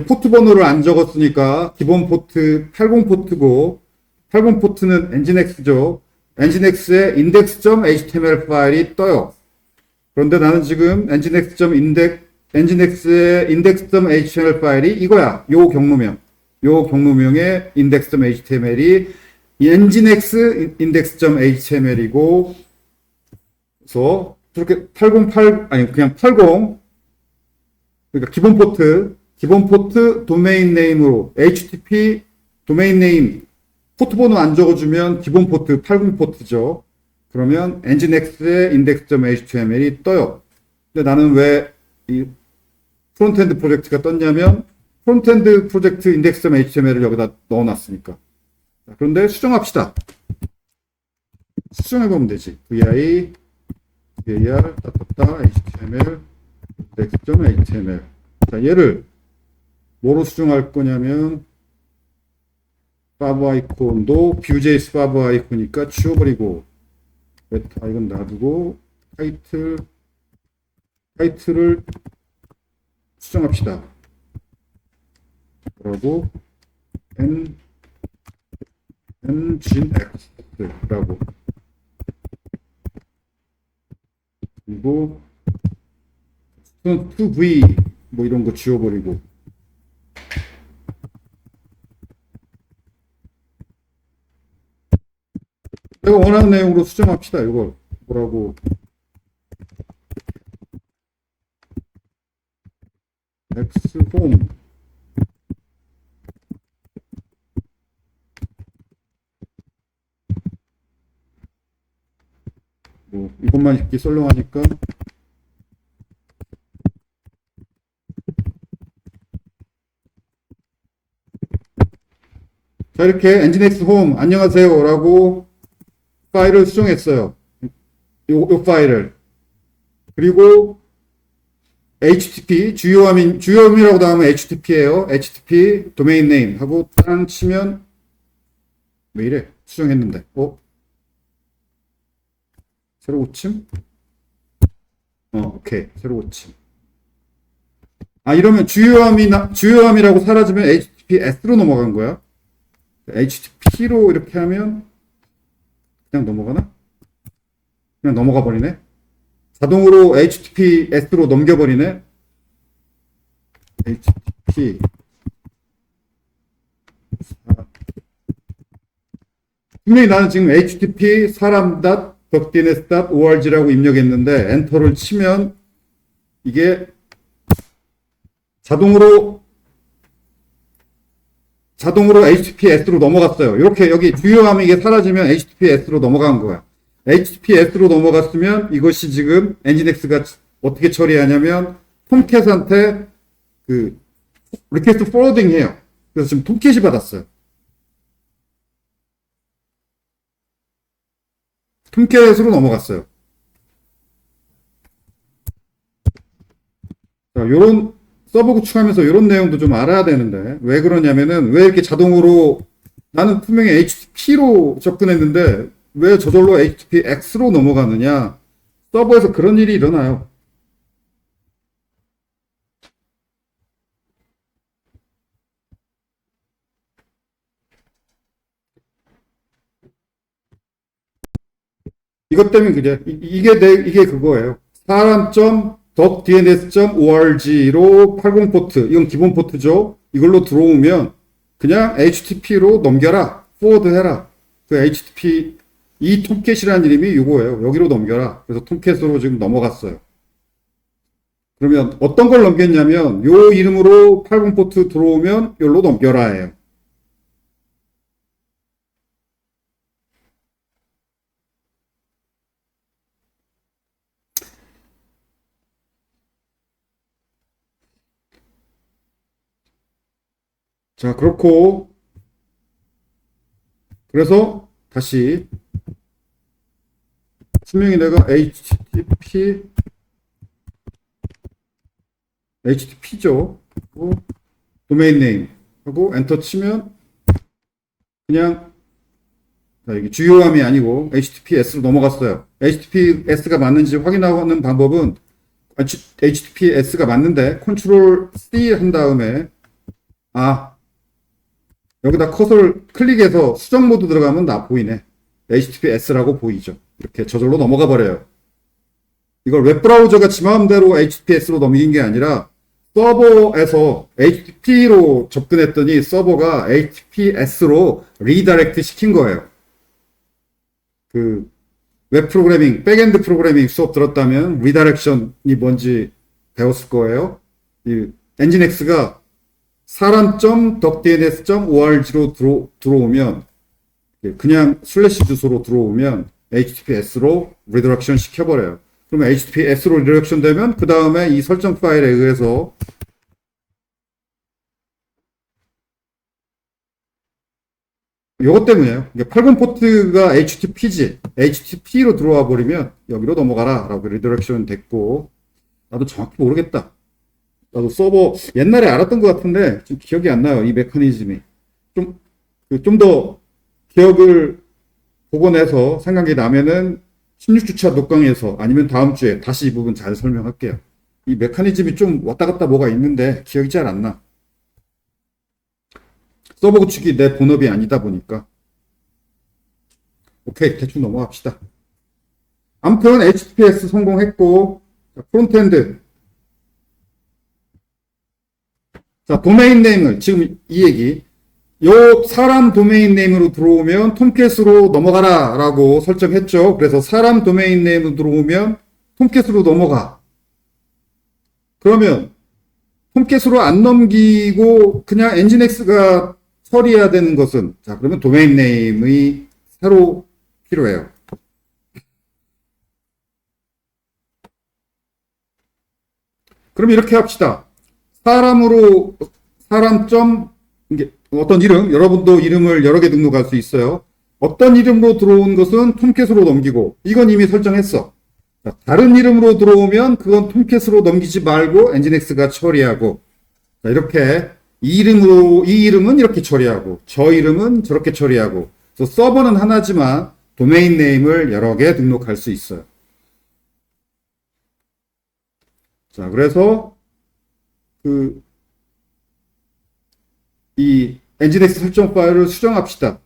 포트 번호를 안 적었으니까 기본 포트 80 포트고, 80 포트는 엔진엑스죠. 엔진엑스에 index.html 파일이 떠요. 그런데 나는 지금 엔진엑스의 index.html 파일이 이거야. 요 경로명의 index.html이 엔진엑스 index.html이고, 그래서 그렇게 그냥 80, 그러니까 기본 포트 도메인 네임으로 HTTP 도메인 네임 포트 번호 안 적어주면 기본 포트 80 포트죠. 그러면 엔진엑스의 index.html이 떠요. 근데 나는 왜 이 프론트엔드 프로젝트가 떴냐면 프론트엔드 프로젝트 index.html을 여기다 넣어놨으니까. 그런데 수정합시다. 수정해보면 되지. vi, var, html, index.html. 자, 얘를 뭐로 수정할 거냐면, 파브 아이콘도 Vue.js 파브 아이콘이니까 지워버리고, 메타 이건 놔두고, 타이틀을 수정합시다. 그러고, nginx라고. 그리고, 2v, 뭐 이런 거 지워버리고, 내가 원하는 내용으로 수정합시다. 이걸 뭐라고 xhome 뭐 이것만 읽기 썰렁하니까 자 이렇게 nginx home 안녕하세요 라고 파일을 수정했어요. 요 파일을. 그리고 HTTP, 주요함이라고 나오면 HTTP예요. HTTP 도메인 네임 하고 땅 치면 왜 이래? 수정했는데. 새로 고침? 오케이. 새로 고침. 이러면 주요함이라고 사라지면 HTTPS로 넘어간 거야. HTTP로 이렇게 하면 그냥 넘어가나? 그냥 넘어가 버리네. 자동으로 HTTPS로 넘겨버리네. HTTP 분명히 나는 지금 HTTP 사람.dns.org라고 입력했는데 엔터를 치면 이게 자동으로 HTTPS로 넘어갔어요. 이렇게 여기 주요함이 이게 사라지면 HTTPS로 넘어간 거야. HTTPS로 넘어갔으면 이것이 지금 nginx가 어떻게 처리하냐면 톰캣한테 그 리퀘스트 포워딩 해요. 그래서 지금 톰캣이 받았어요. 톰캣으로 넘어갔어요. 자, 요런 서버 구축하면서 이런 내용도 좀 알아야 되는데 왜 그러냐면은 왜 이렇게 자동으로 나는 분명히 HTTP로 접근했는데 왜 저절로 HTTPX로 넘어가느냐 서버에서 그런 일이 일어나요. 이것 때문에 그래. 이게 그거예요. 사람.dns.org로 80 포트, 이건 기본 포트죠. 이걸로 들어오면 그냥 HTTP로 넘겨라. 포워드 해라. 그 HTTP, 이 톰캣이라는 이름이 이거예요. 여기로 넘겨라. 그래서 톰캣으로 지금 넘어갔어요. 그러면 어떤 걸 넘겼냐면 요 이름으로 80 포트 들어오면 여기로 넘겨라 해요. 자, 그렇고, 그래서 다시 분명히 내가 HTTP죠. 도메인 네임 하고 엔터 치면 그냥 이게 주요함이 아니고 HTTPS로 넘어갔어요. HTTPS가 맞는지 확인하는 방법은 HTTPS가 맞는데 컨트롤 C 한 다음에 여기다 커서를 클릭해서 수정 모드 들어가면 보이네. HTTPS라고 보이죠. 이렇게 저절로 넘어가 버려요. 이걸 웹브라우저가 지 마음대로 HTTPS로 넘긴 게 아니라 서버에서 HTTP로 접근했더니 서버가 HTTPS로 리다이렉트 시킨 거예요. 그 웹 프로그래밍, 백엔드 프로그래밍 수업 들었다면 리다이렉션이 뭔지 배웠을 거예요. 이 nginx가 사람.dns.org로 들어오면 그냥 슬래시 주소로 들어오면 HTTPS로 리다이렉션 시켜버려요. 그러면 HTTPS로 리다이렉션 되면 그 다음에 이 설정 파일에 의해서 요것 때문이에요. 이게 80 포트가 HTTP지. HTTP로 들어와 버리면 여기로 넘어가라 라고 리더렉션 됐고, 나도 정확히 모르겠다. 나도 서버 옛날에 알았던 것 같은데 좀 기억이 안 나요. 이 메커니즘이. 좀, 좀 더 기억을 복원해서 생각이 나면은 16주차 녹강에서 아니면 다음 주에 다시 이 부분 잘 설명할게요. 이 메커니즘이 좀 왔다 갔다 뭐가 있는데 기억이 잘 안 나. 서버 구축이 내 본업이 아니다 보니까. 오케이, 대충 넘어갑시다. 아무튼 HTTPS 성공했고, 자, 프론트엔드. 자, 도메인 네임을 지금 이 얘기. 요 사람 도메인 네임으로 들어오면 톰캣으로 넘어가라 라고 설정했죠. 그래서 사람 도메인 네임으로 들어오면 톰캣으로 넘어가. 그러면 톰캣으로 안 넘기고 그냥 엔진엑스가 처리해야 되는 것은, 자, 그러면 도메인 네임이 새로 필요해요. 그럼 이렇게 합시다. 사람으로, 사람 점, 이게 어떤 이름, 여러분도 이름을 여러 개 등록할 수 있어요. 어떤 이름으로 들어온 것은 톰캣으로 넘기고, 이건 이미 설정했어. 자, 다른 이름으로 들어오면 그건 톰캣으로 넘기지 말고 엔진엑스가 처리하고, 자, 이렇게 이 이름으로, 이 이름은 이렇게 처리하고, 저 이름은 저렇게 처리하고, 그래서 서버는 하나지만 도메인 네임을 여러 개 등록할 수 있어요. 자, 그래서 그, 이 엔진엑스 설정 파일을 수정합시다.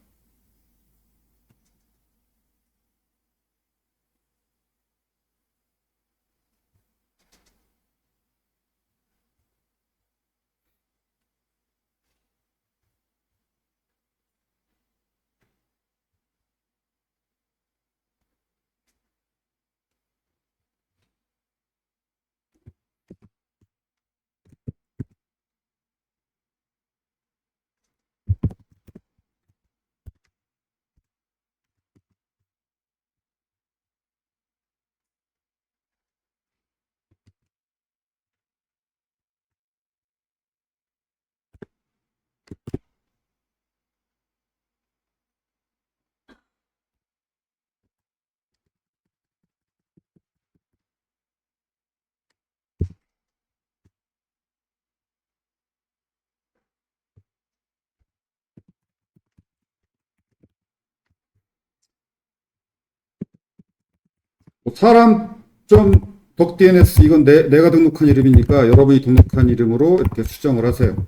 사람 좀 덕DNS 이건 내가 등록한 이름이니까 여러분이 등록한 이름으로 이렇게 수정을 하세요.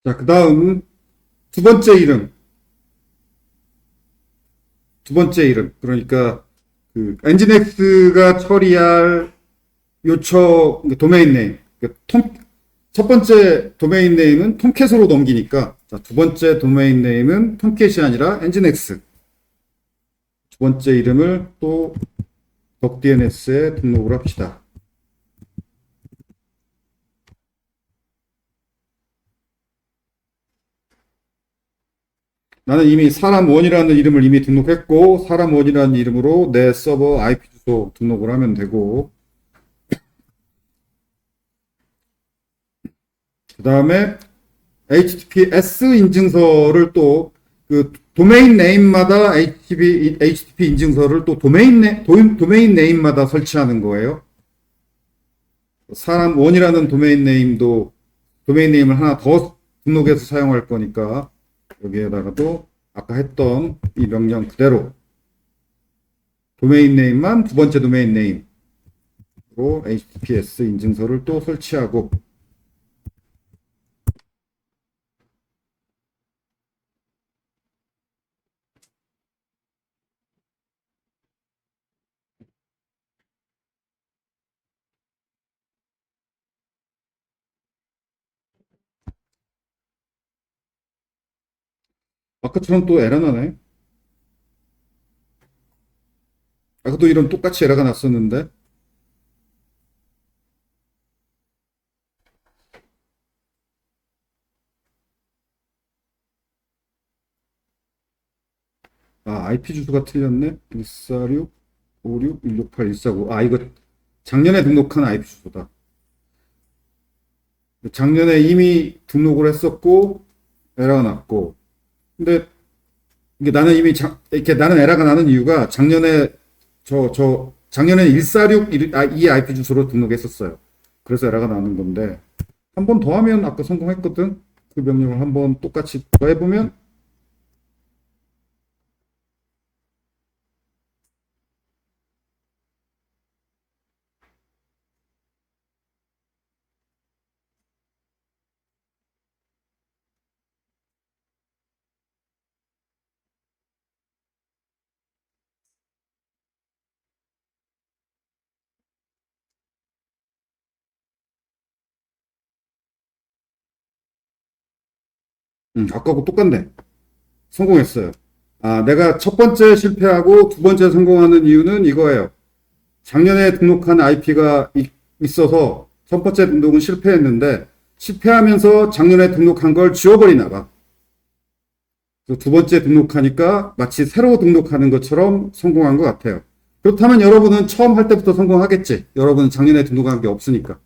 자, 그 다음 두 번째 이름, 두 번째 이름. 그러니까 그 엔진엑스가 처리할 요청 도메인 네임. 첫 번째 도메인 네임은 톰캣으로 넘기니까 자, 두 번째 도메인 네임은 톰캣이 아니라 엔진엑스. 두 번째 이름을 또 덕DNS에 등록을 합시다. 나는 이미 사람원이라는 이름을 이미 등록했고 사람원이라는 이름으로 내 서버 IP 주소 등록을 하면 되고 그 다음에 HTTPS 인증서를 또 그 도메인 네임마다 HTTP 인증서를 또 도메인 네임마다 설치하는 거예요. 사람원이라는 도메인 네임도 도메인 네임을 하나 더 등록해서 사용할 거니까 여기에다가도 아까 했던 이 명령 그대로 도메인 네임만 두 번째 도메인 네임으로 HTTPS 인증서를 또 설치하고 아까처럼 또 에러 나네. 아까도 이런 똑같이 에러가 났었는데. 아, IP 주소가 틀렸네. 146 56 168 149. 아, 이거 작년에 등록한 IP 주소다. 작년에 이미 등록을 했었고 에러가 났고. 근데 이게 나는 이미 이렇게 나는 에러가 나는 이유가 작년에 작년에 146 이 IP 주소로 등록했었어요. 그래서 에러가 나는 건데 한 번 더 하면 아까 성공했거든. 그 명령을 한 번 똑같이 더 해보면 아까하고 똑같네. 성공했어요. 아, 내가 첫 번째 실패하고 두 번째 성공하는 이유는 이거예요. 작년에 등록한 IP가 있어서 첫 번째 등록은 실패했는데 실패하면서 작년에 등록한 걸 지워버리나 봐. 그래서 두 번째 등록하니까 마치 새로 등록하는 것처럼 성공한 것 같아요. 그렇다면 여러분은 처음 할 때부터 성공하겠지. 여러분은 작년에 등록한 게 없으니까.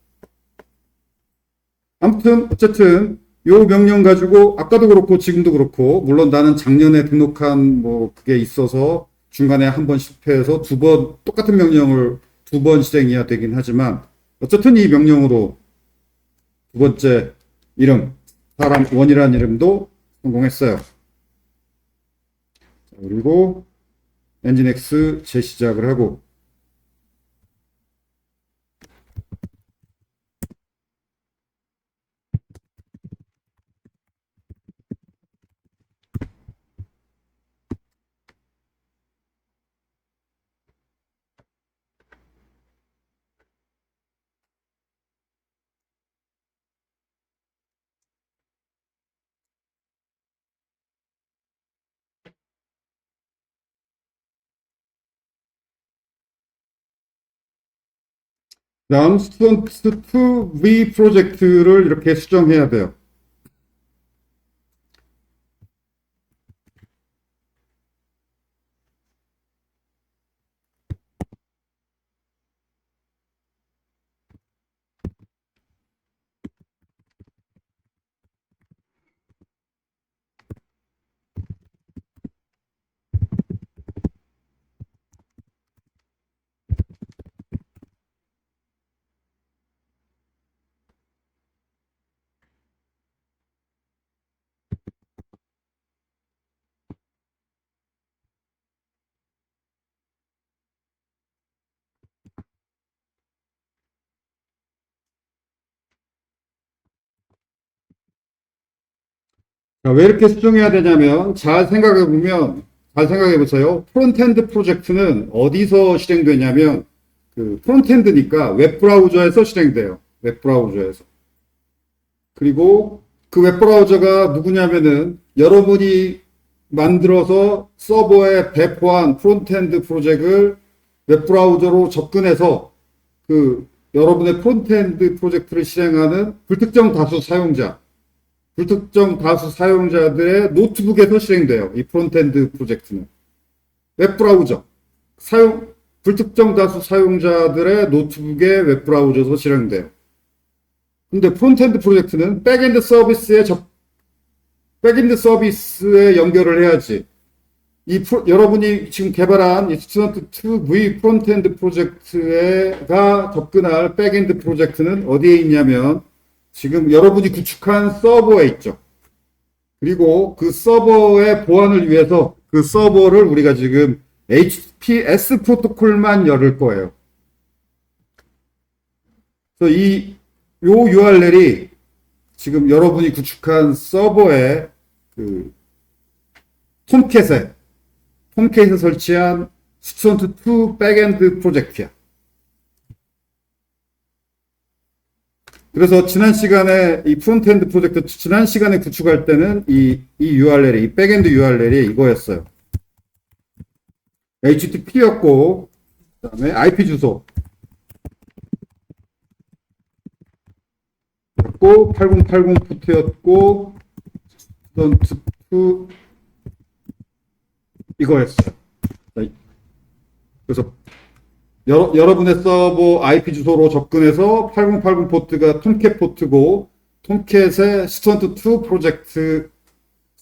아무튼 어쨌든 요 명령 가지고 아까도 그렇고 지금도 그렇고 물론 나는 작년에 등록한 뭐 그게 있어서 중간에 한 번 실패해서 두 번 똑같은 명령을 두 번 실행해야 되긴 하지만 어쨌든 이 명령으로 두 번째 이름 사람 원이라는 이름도 성공했어요. 그리고 엔진X 재시작을 하고 다음 스튜던트 2 V 프로젝트를 이렇게 수정해야 돼요. 자, 왜 이렇게 수정해야 되냐면 잘 생각해 보세요. 프론트엔드 프로젝트는 어디서 실행되냐면 그 프론트엔드니까 웹브라우저에서 실행돼요. 웹브라우저에서. 그리고 그 웹브라우저가 누구냐면은 여러분이 만들어서 서버에 배포한 프론트엔드 프로젝트를 웹브라우저로 접근해서 그 여러분의 프론트엔드 프로젝트를 실행하는 불특정 다수 사용자들의 노트북에서 실행돼요. 이 프론트엔드 프로젝트는. 웹브라우저. 불특정 다수 사용자들의 노트북의 웹브라우저에서 실행돼요. 근데 프론트엔드 프로젝트는 백엔드 서비스에 연결을 해야지. 여러분이 지금 개발한 이 스튜던트 2V 프론트엔드 프로젝트가 접근할 백엔드 프로젝트는 어디에 있냐면 지금 여러분이 구축한 서버에 있죠. 그리고 그 서버의 보안을 위해서 그 서버를 우리가 지금 HTTPS 프로토콜만 열을 거예요. 그래서 요 URL이 지금 여러분이 구축한 서버에 그 톰캣에 설치한 스튜던트2 백엔드 프로젝트야. 그래서 지난 시간에 이 프론트엔드 프로젝트 지난 시간에 구축할 때는 이 URL이 이 백엔드 URL이 이거였어요. HTTP였고 그다음에 IP 주소 였고 8080 포트였고 스턴트 2 이거였어요. 그래서 여러분의 서버 IP 주소로 접근해서 8080 포트가 톰캣 포트고 톰캣의 스턴트 2 프로젝트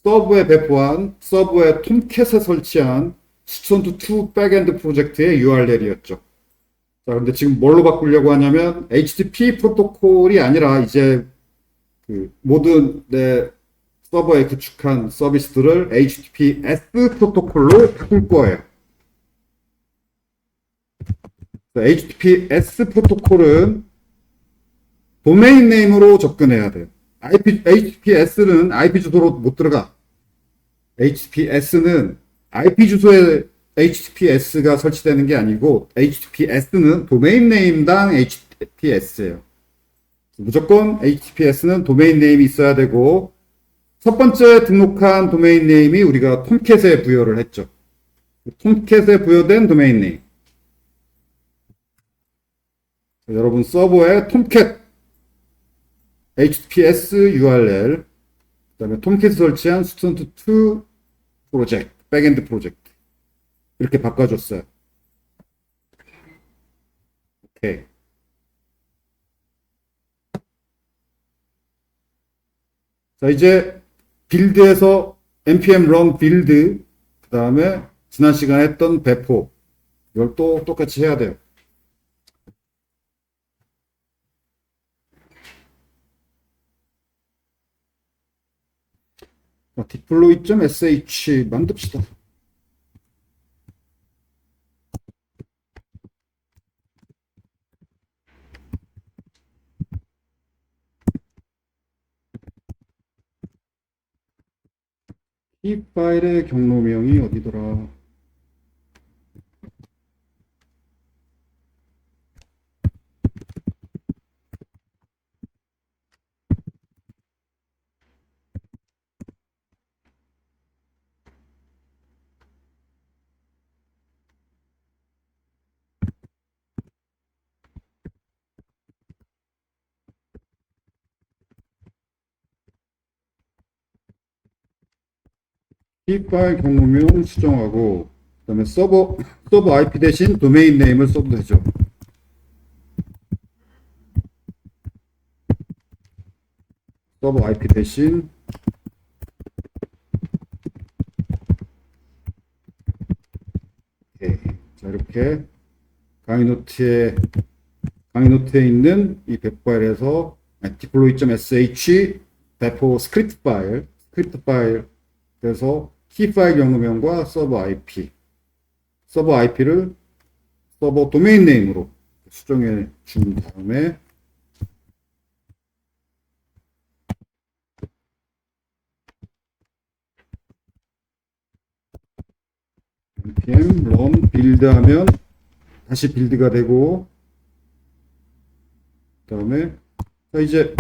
서버에 배포한 서버에 톰캣에 설치한 스턴트 2 백엔드 프로젝트의 URL이었죠. 자, 근데 지금 뭘로 바꾸려고 하냐면 HTTP 프로토콜이 아니라 이제 그 모든 내 서버에 구축한 서비스들을 HTTPS 프로토콜로 바꿀 거예요. HTTPS 프로토콜은 도메인 네임으로 접근해야 돼요. HTTPS는 IP 주소로 못 들어가. HTTPS는 IP 주소에 HTTPS가 설치되는 게 아니고 HTTPS는 도메인 네임당 HTTPS예요. 무조건 HTTPS는 도메인 네임이 있어야 되고 첫 번째 등록한 도메인 네임이 우리가 톰캣에 부여를 했죠. 톰캣에 부여된 도메인 네임. 여러분 서버에 톰캣 HTTPS URL 그다음에 톰캣에 설치한 스턴트 2 프로젝트 백엔드 프로젝트 이렇게 바꿔줬어요. 오케이. 자 이제 빌드에서 npm run build 그 다음에 지난 시간에 했던 배포 이걸 또 똑같이 해야 돼요. deploy.sh 만듭시다. 이 파일의 경로명이 어디더라? 이 파일 경로명 수정하고 그다음에 서버 IP 대신 도메인 네임을 써도 되죠. 서버 IP 대신 오케이. 자 이렇게 강의노트에 있는 이 배포 파일에서 deploy.sh 배포 스크립트 파일 그래서 키 파일 경로명과 서버 IP를 서버 도메인 네임으로 수정해 준 다음에 npm run build 하면 다시 빌드가 되고 그 다음에 이제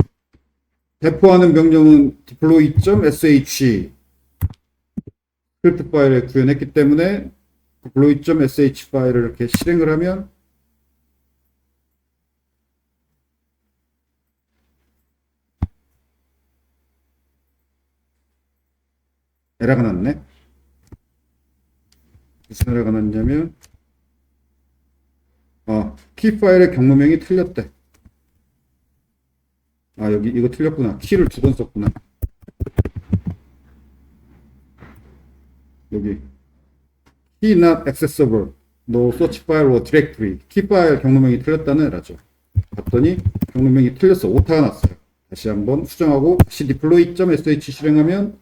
배포하는 명령은 deploy.sh 스크립트 파일에 구현했기 때문에 deploy.sh 파일을 이렇게 실행을 하면 에러가 났네. 무슨 에러가 났냐면 키 파일의 경로명이 틀렸대. 여기 이거 틀렸구나. 키를 두 번 썼구나. 여기 key not accessible, no search file or directory. 키 파일 경로명이 틀렸다는 에러죠. 봤더니 경로명이 틀렸어. 오타가 났어요. 다시 한번 수정하고 다시 deploy.sh 실행하면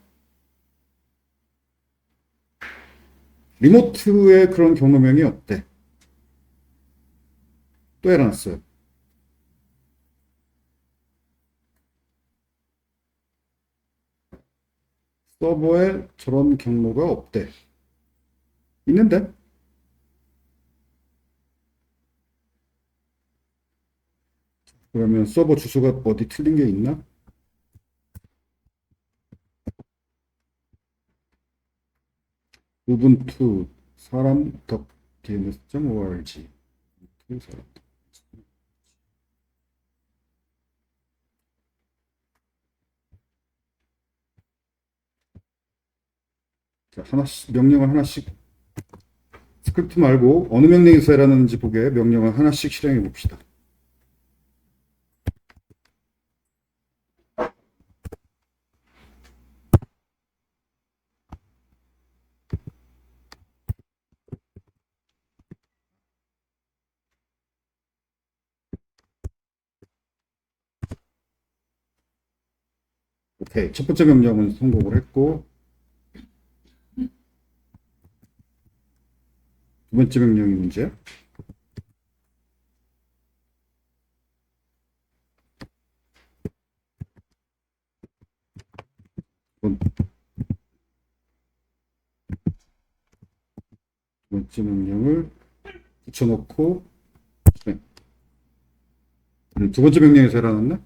리모트에 그런 경로명이 없대. 또 에러 났어요. 서버에 저런 경로가 없대. 있는데? 그러면 서버 주소가 어디 틀린 게 있나? 우분투 사람.dns.org 자, 하나씩, 명령을 하나씩, 스크립트 말고 어느 명령에서 일하는지 보게 명령을 하나씩 실행해 봅시다. 오케이. 첫 번째 명령은 성공을 했고, 두 번째 명령이 문제. 두 번째 명령을 붙여놓고, 실행. 두 번째 명령에서 일어났네?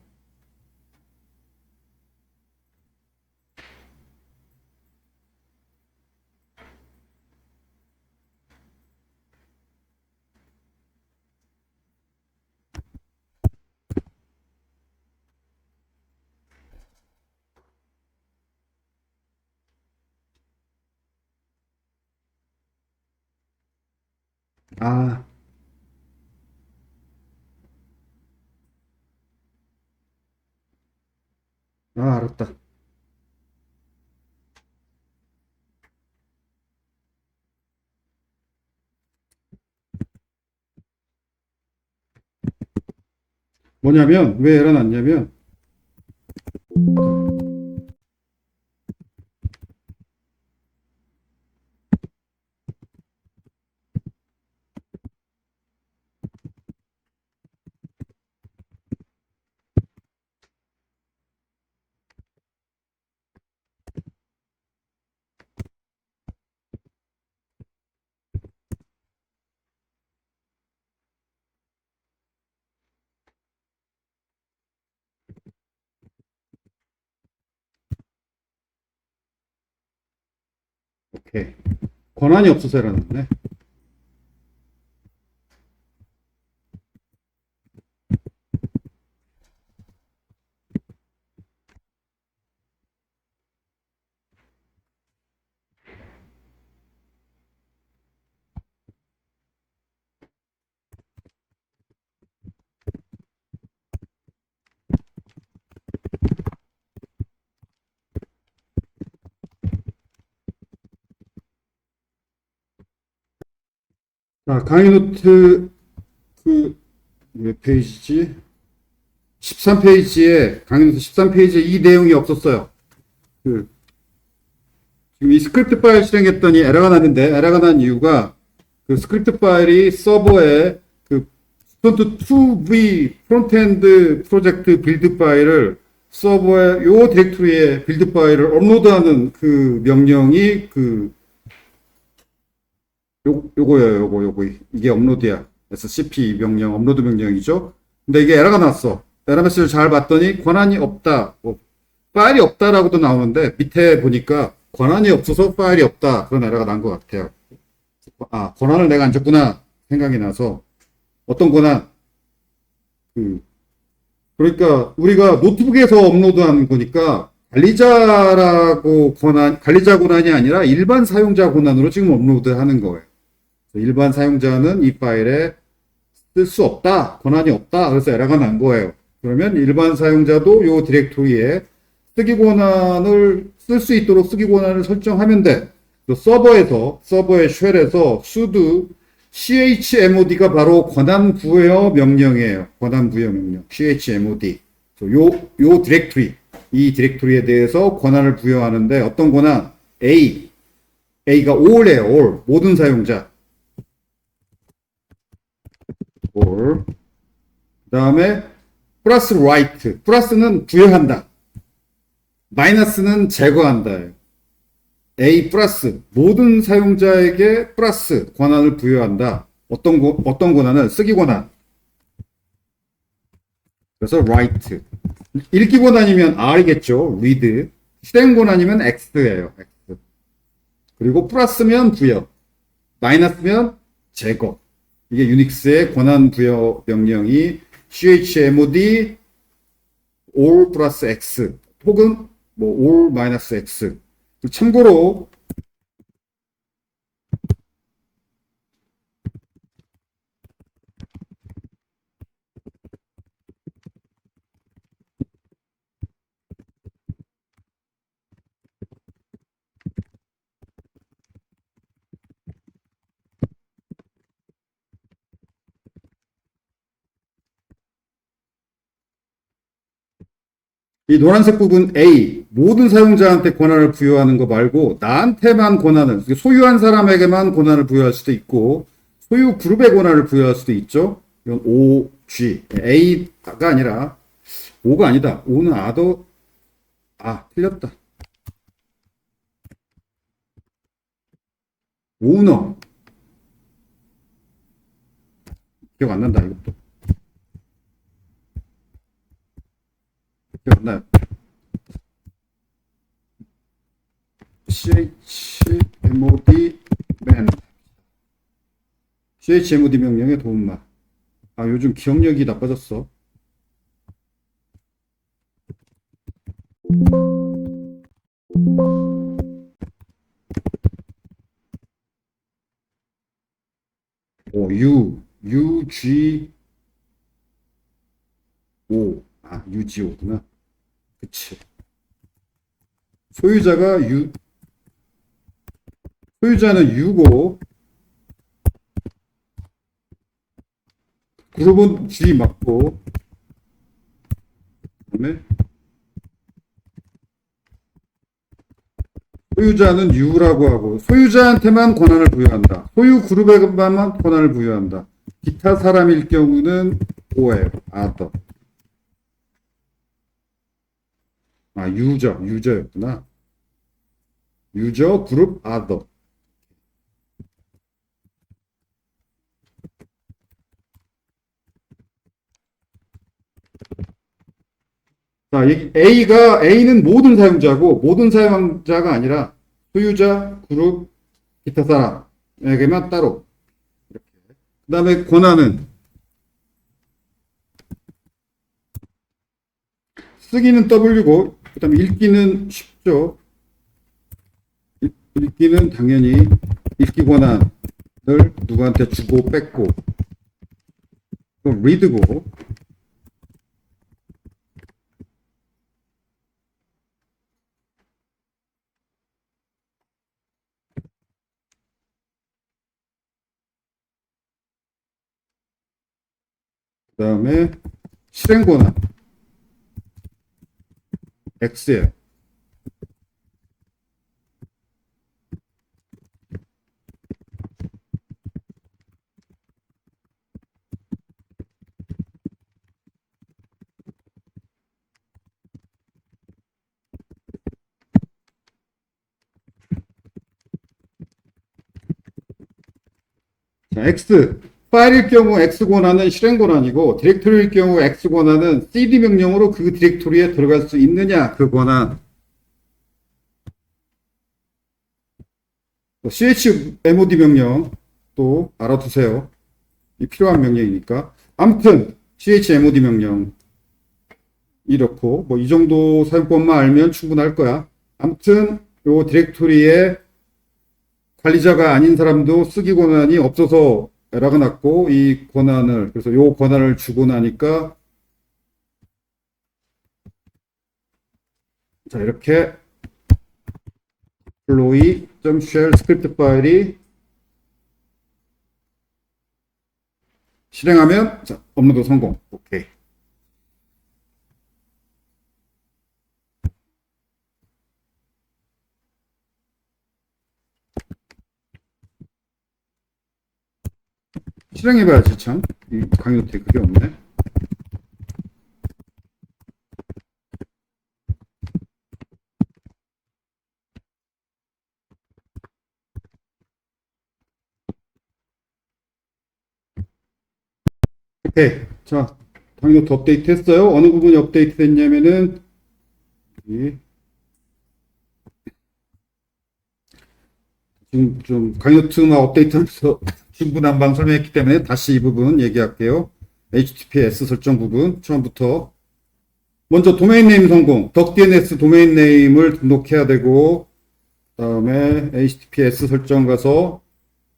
아, 알았다. 뭐냐면, 왜 일어났냐면, 오케이. 권한이 없어서 일어났네. 자, 강의 노트, 몇 페이지지? 13페이지에, 강의 노트 13페이지에 이 내용이 없었어요. 지금 이 스크립트 파일 실행했더니 에러가 났는데, 에러가 난 이유가 그 스크립트 파일이 서버에 그 스톤트 2V 프론트엔드 프로젝트 빌드 파일을 서버에 요 디렉토리에 빌드 파일을 업로드하는 그 명령이 요거 이게 업로드야. SCP 명령 업로드 명령이죠. 근데 이게 에러가 났어. 에러 메시지를 잘 봤더니 권한이 없다. 파일이 없다라고도 나오는데 밑에 보니까 권한이 없어서 파일이 없다. 그런 에러가 난 것 같아요. 아, 권한을 내가 안 줬구나 생각이 나서 어떤 권한? 그러니까 우리가 노트북에서 업로드하는 거니까 관리자 권한이 아니라 일반 사용자 권한으로 지금 업로드하는 거예요. 일반 사용자는 이 파일에 쓸 수 없다, 권한이 없다. 그래서 에러가 난 거예요. 그러면 일반 사용자도 이 디렉토리에 쓰기 권한을 쓸 수 있도록 쓰기 권한을 설정하면 돼. 또 서버의 쉘에서 sudo chmod가 바로 권한 부여 명령이에요. 권한 부여 명령. chmod. 요 디렉토리, 이 디렉토리에 대해서 권한을 부여하는데 어떤 권한? A가 all이에요. all. 모든 사용자. all. 그 다음에 플러스 write. 플러스는 부여한다. 마이너스는 제거한다. A 플러스 모든 사용자에게 플러스 권한을 부여한다. 어떤 권한을? 쓰기 권한. 그래서 write. 읽기 권한이면 R이겠죠. read. 실행 권한이면 X예요. X. 그리고 플러스면 부여. 마이너스면 제거. 이게 유닉스의 권한 부여 명령이 chmod all 플러스 x 혹은 뭐 all 마이너스 x. 참고로 이 노란색 부분 A, 모든 사용자한테 권한을 부여하는 거 말고 나한테만 권한을, 소유한 사람에게만 권한을 부여할 수도 있고 소유 그룹에 권한을 부여할 수도 있죠. 이건 O, G, A가 아니라 O가 아니다. O는 other, 틀렸다. owner. 기억 안 난다, 이것도. 기억 안 나요. chmod man. chmod 명령의 도움말. 요즘 기억력이 나빠졌어. UGO. UGO구나. 그치. 소유자는 U고, 그룹은 G 맞고, 그 다음에, 소유자는 U라고 하고, 소유자한테만 권한을 부여한다. 소유 그룹에만 권한을 부여한다. 기타 사람일 경우는 OL, other. 유저였구나. 유저 그룹 other. 자, A는 모든 사용자고, 모든 사용자가 아니라 소유자, 그룹, 기타 사람에게만 따로. 그 다음에 권한은 쓰기는 W고, 그 다음에 읽기는 쉽죠. 읽기는 당연히 읽기 권한을 누구한테 주고 뺐고, 그럼 read고, 그 다음에 실행 권한 X예요. 자, X. 파일일 경우 X 권한은 실행 권한이고, 디렉토리일 경우 X 권한은 CD 명령으로 그 디렉토리에 들어갈 수 있느냐, 그 권한. chmod 명령 또 알아두세요. 이 필요한 명령이니까. 아무튼 chmod 명령 이렇고 뭐 이 정도 사용법만 알면 충분할 거야. 아무튼 요 디렉토리에 관리자가 아닌 사람도 쓰기 권한이 없어서 에러가 났고 이 권한을 그래서 요 권한을 주고 나니까 자 이렇게 deploy.shell 스크립트 파일이 실행하면 자, 업로드 성공. 오케이. 실행해봐야지 참. 이 강의 노트에 그게 없네. 오케이. 자, 강의 노트 업데이트 했어요. 어느 부분이 업데이트 됐냐면은 지금 좀 강의 노트만 업데이트 하면서 중구난방 설명했기 때문에 다시 이 부분 얘기할게요. HTTPS 설정 부분 처음부터. 먼저 도메인 네임 성공, 덕DNS 도메인 네임을 등록해야 되고, 그다음에 HTTPS 설정 가서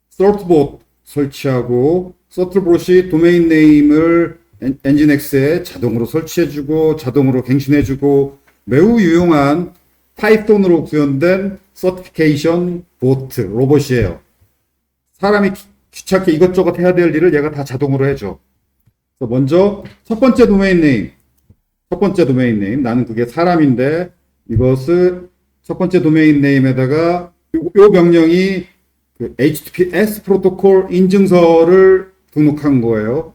Certbot 설치하고, Certbot이 도메인 네임을 엔진X에 자동으로 설치해주고 자동으로 갱신해주고 매우 유용한 파이썬으로 구현된 서티피케이션 보트 로봇이에요. 사람이 귀찮게 이것저것 해야 될 일을 얘가 다 자동으로 해줘. 그래서 먼저 첫 번째 도메인 네임 나는 그게 사람인데 이것을 첫 번째 도메인 네임에다가 요 명령이 그 HTTPS 프로토콜 인증서를 등록한 거예요.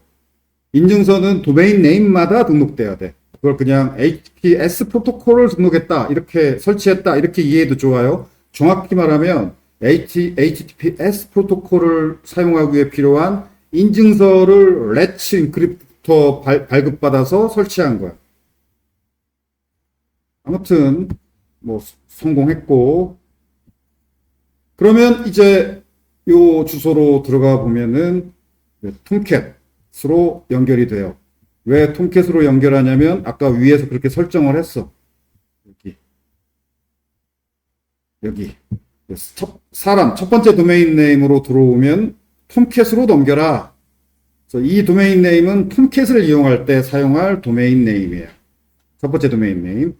인증서는 도메인 네임마다 등록돼야 돼. 그걸 그냥 HTTPS 프로토콜을 등록했다, 이렇게 설치했다, 이렇게 이해해도 좋아요. 정확히 말하면 HTTPS 프로토콜을 사용하기 위해 필요한 인증서를 렛츠 인크립터 발급받아서 설치한 거야. 아무튼 뭐 성공했고, 그러면 이제 요 주소로 들어가 보면은 톰캣으로 연결이 돼요. 왜 톰캣으로 연결하냐면 아까 위에서 그렇게 설정을 했어. 여기 첫 번째 도메인 네임으로 들어오면 톰캣으로 넘겨라. 그래서 이 도메인 네임은 톰캣을 이용할 때 사용할 도메인 네임이에요. 첫 번째 도메인 네임.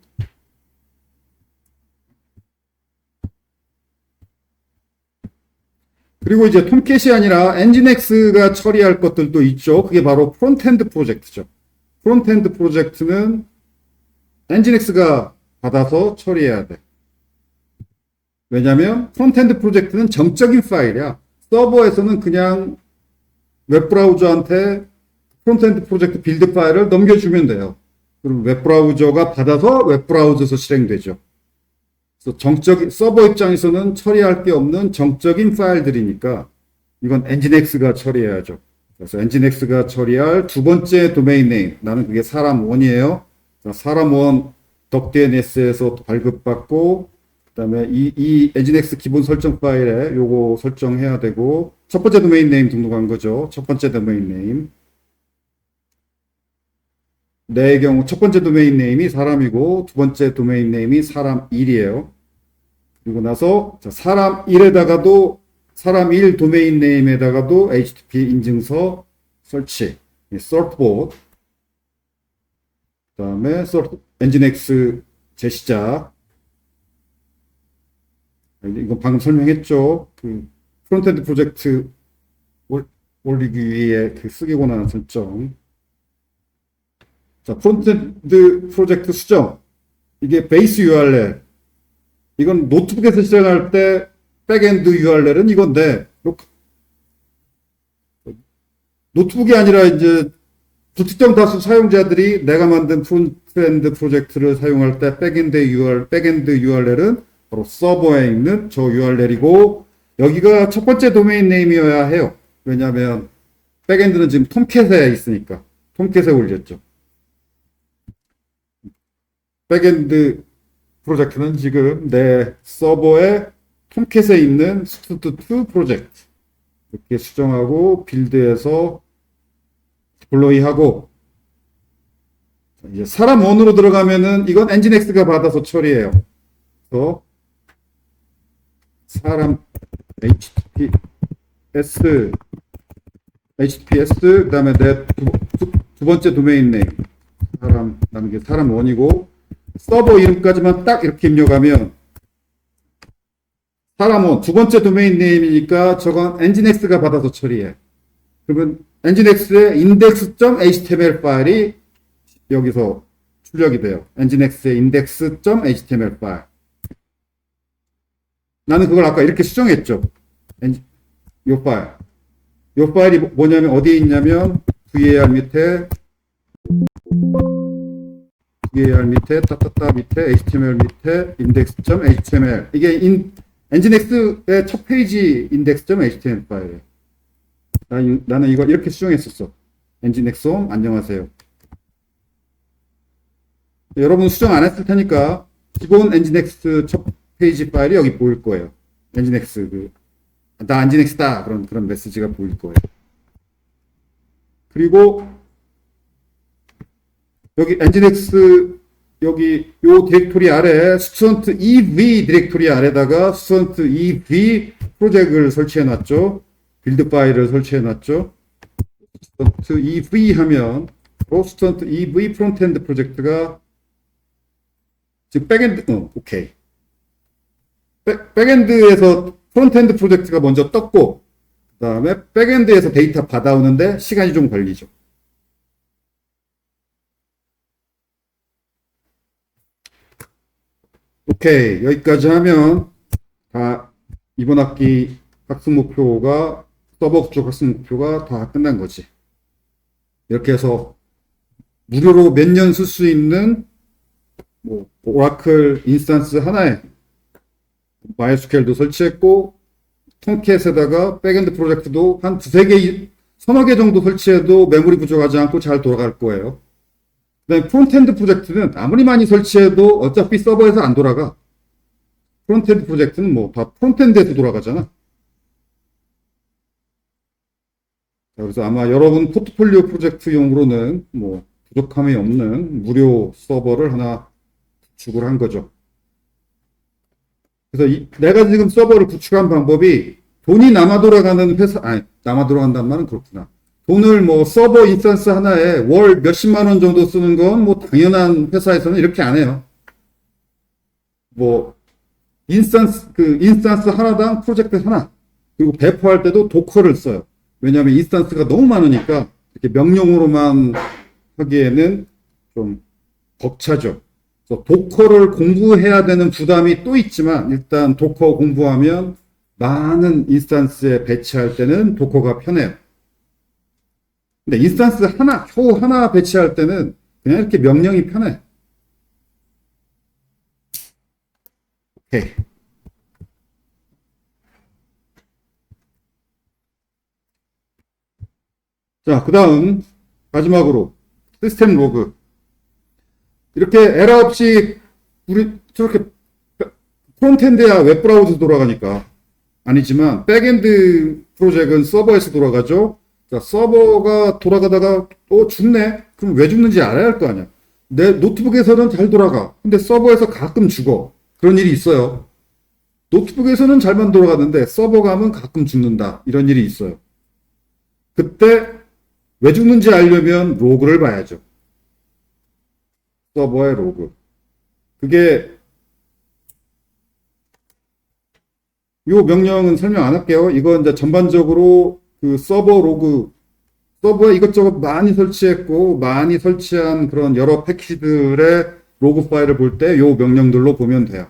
그리고 이제 톰캣이 아니라 엔진엑스가 처리할 것들도 있죠. 그게 바로 프론트엔드 프로젝트죠. 프론트엔드 프로젝트는 엔진엑스가 받아서 처리해야 돼. 왜냐면 프론트엔드 프로젝트는 정적인 파일이야. 서버에서는 그냥 웹브라우저한테 프론트엔드 프로젝트 빌드 파일을 넘겨주면 돼요. 그럼 웹브라우저가 받아서 웹브라우저에서 실행되죠. 그래서 서버 입장에서는 처리할 게 없는 정적인 파일들이니까 이건 엔진엑스가 처리해야죠. 그래서 엔진엑스가 처리할 두 번째 도메인 네임, 나는 그게 사람1이에요. 사람1 덕DNS에서 발급받고, 그 다음에 이 엔진엑스 기본 설정 파일에 요거 설정해야 되고, 첫 번째 도메인 네임 등록한 거죠. 첫 번째 도메인 네임. 내 경우 첫 번째 도메인 네임이 사람이고 두 번째 도메인 네임이 사람1이에요. 그리고 나서 사람1에다가도 사람1 도메인 네임에다가도 HTTP 인증서 설치, Certbot, 그 다음에 엔진엑스 재시작. 이건 방금 설명했죠. 그 프론트엔드 프로젝트 올리기 위해 그 쓰기고 나는 설정. 자, 프론트엔드 프로젝트 수정. 이게 베이스 URL. 이건 노트북에서 실행할 때 백엔드 URL은 이건데, 노트북이 아니라 이제 불특정 다수 사용자들이 내가 만든 프론트엔드 프로젝트를 사용할 때 백엔드 URL은 바로 서버에 있는 저 URL이고, 여기가 첫 번째 도메인 네임이어야 해요. 왜냐하면 백엔드는 지금 톰캣에 있으니까. 톰캣에 올렸죠. 백엔드 프로젝트는 지금 내 서버에 톰캣에 있는 스투드2 프로젝트 이렇게 수정하고 빌드에서 디플로이하고, 이제 사람1으로 들어가면은 이건 엔진엑스가 받아서 처리해요. 그래서 사람 HTTPS 그 다음에 내 두 번째 도메인 네임 남은 게 사람1이고, 서버 이름까지만 딱 이렇게 입력하면 사람1 두 번째 도메인 네임이니까 저건 엔진엑스가 받아서 처리해. 그러면 엔진엑스의 index.html 파일이 여기서 출력이 돼요. 엔진엑스의 index.html 파일. 나는 그걸 아까 이렇게 수정했죠. 요 파일이 뭐냐면 어디에 있냐면 var 밑에 따따따 밑에 html 밑에 index.html. 이게 엔진엑스의 첫 페이지 index.html 파일이에요. 나는 이거 이렇게 수정했었어. 엔진엑스 안녕하세요. 여러분 수정 안 했을 테니까 기본 엔진엑스 첫 페이지 파일이 여기 보일 거예요. 엔진엑스 그 나 엔진엑스다. 그런 메시지가 보일 거예요. 그리고 여기 엔진엑스 여기 요 디렉토리 아래 스튜던트 EV 디렉토리 아래다가 스튜던트 EV 프로젝트를 설치해 놨죠. 빌드 파일을 설치해 놨죠. 스튜던트 EV 하면 스튜던트 EV 프론트엔드 프로젝트가 지금 백엔드 오케이. 백엔드에서 프론트엔드 프로젝트가 먼저 떴고 그 다음에 백엔드에서 데이터 받아오는데 시간이 좀 걸리죠. 오케이. 여기까지 하면 다 이번 학기 학습 목표가 서버 구축 학습 목표가 다 끝난 거지. 이렇게 해서 무료로 몇 년 쓸 수 있는 뭐 오라클 인스턴스 하나에 MySQL도 설치했고 톰캣에다가 백엔드 프로젝트도 한 두세 개, 서너 개 정도 설치해도 메모리 부족하지 않고 잘 돌아갈 거예요. 그다음에 프론트엔드 프로젝트는 아무리 많이 설치해도 어차피 서버에서 안 돌아가. 프론트엔드 프로젝트는 뭐 다 프론트엔드에서 돌아가잖아. 자, 그래서 아마 여러분 포트폴리오 프로젝트용으로는 뭐 부족함이 없는 무료 서버를 하나 구축을 한 거죠. 그래서 내가 지금 서버를 구축한 방법이 돈이 남아 돌아가는 회사, 아니, 남아 돌아간다는 말은 그렇구나. 돈을 뭐 서버 인스턴스 하나에 월 몇십만 원 정도 쓰는 건 뭐 당연한 회사에서는 이렇게 안 해요. 뭐 인스턴스 하나당 프로젝트 하나. 그리고 배포할 때도 도커를 써요. 왜냐하면 인스턴스가 너무 많으니까 이렇게 명령으로만 하기에는 좀 벅차죠. 그래서 도커를 공부해야 되는 부담이 또 있지만 일단 도커 공부하면 많은 인스턴스에 배치할 때는 도커가 편해요. 근데 인스턴스 하나, 겨우 하나 배치할 때는 그냥 이렇게 명령이 편해. 오케이. 자, 그 다음, 마지막으로, 시스템 로그. 이렇게 에러 없이, 우리, 저렇게, 프론트엔드야 웹브라우저 돌아가니까. 아니지만, 백엔드 프로젝트는 서버에서 돌아가죠. 자, 서버가 돌아가다가, 죽네? 그럼 왜 죽는지 알아야 할 거 아니야. 내 노트북에서는 잘 돌아가. 근데 서버에서 가끔 죽어. 그런 일이 있어요. 노트북에서는 잘만 돌아가는데, 서버 가면 가끔 죽는다. 이런 일이 있어요. 그때, 왜 죽는지 알려면 로그를 봐야죠. 서버의 로그. 그게 요 명령은 설명 안 할게요. 이건 이제 전반적으로 그 서버 로그, 서버에 이것저것 많이 설치했고 많이 설치한 그런 여러 패키지들의 로그 파일을 볼 때 요 명령들로 보면 돼요.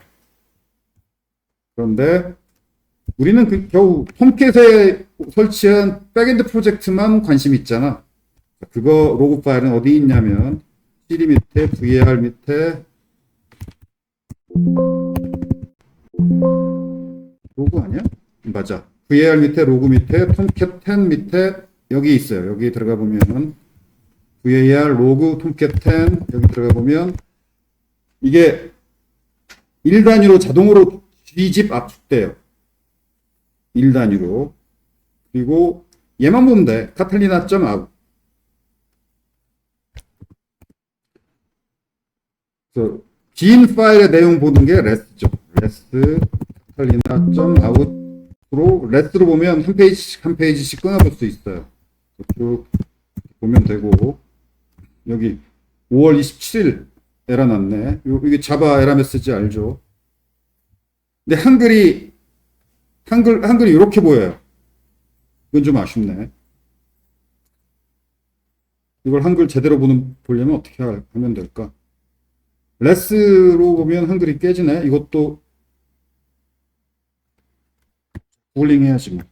그런데 우리는 그 겨우 홈캣에 설치한 백엔드 프로젝트만 관심 있잖아. 그거 로그 파일은 어디 있냐면 cd 밑에 var 밑에 로그 아니야? 맞아. var 밑에 로그 밑에 톰캣 10 밑에 여기 있어요. 여기 들어가 보면 var 로그 톰캣 10 여기 들어가 보면 이게 1단위로 자동으로 Gzip 압축돼요. 1단위로. 그리고 얘만 보면 돼. 카탈리나.out. 그래서 긴 파일의 내용 보는 게 레스죠. 레스 카탈리나.out으로 레스로 보면 한 페이지씩 한 페이지씩 끊어볼 수 있어요. 쭉 보면 되고 여기 5월 27일 에러 났네. 이게 자바 에러 메시지 알죠? 근데 한글이 이렇게 보여요. 이건 좀 아쉽네. 이걸 한글 제대로 보려면 어떻게 하면 될까? 레스로 보면 한글이 깨지네. 이것도 구글링 해야지 뭐.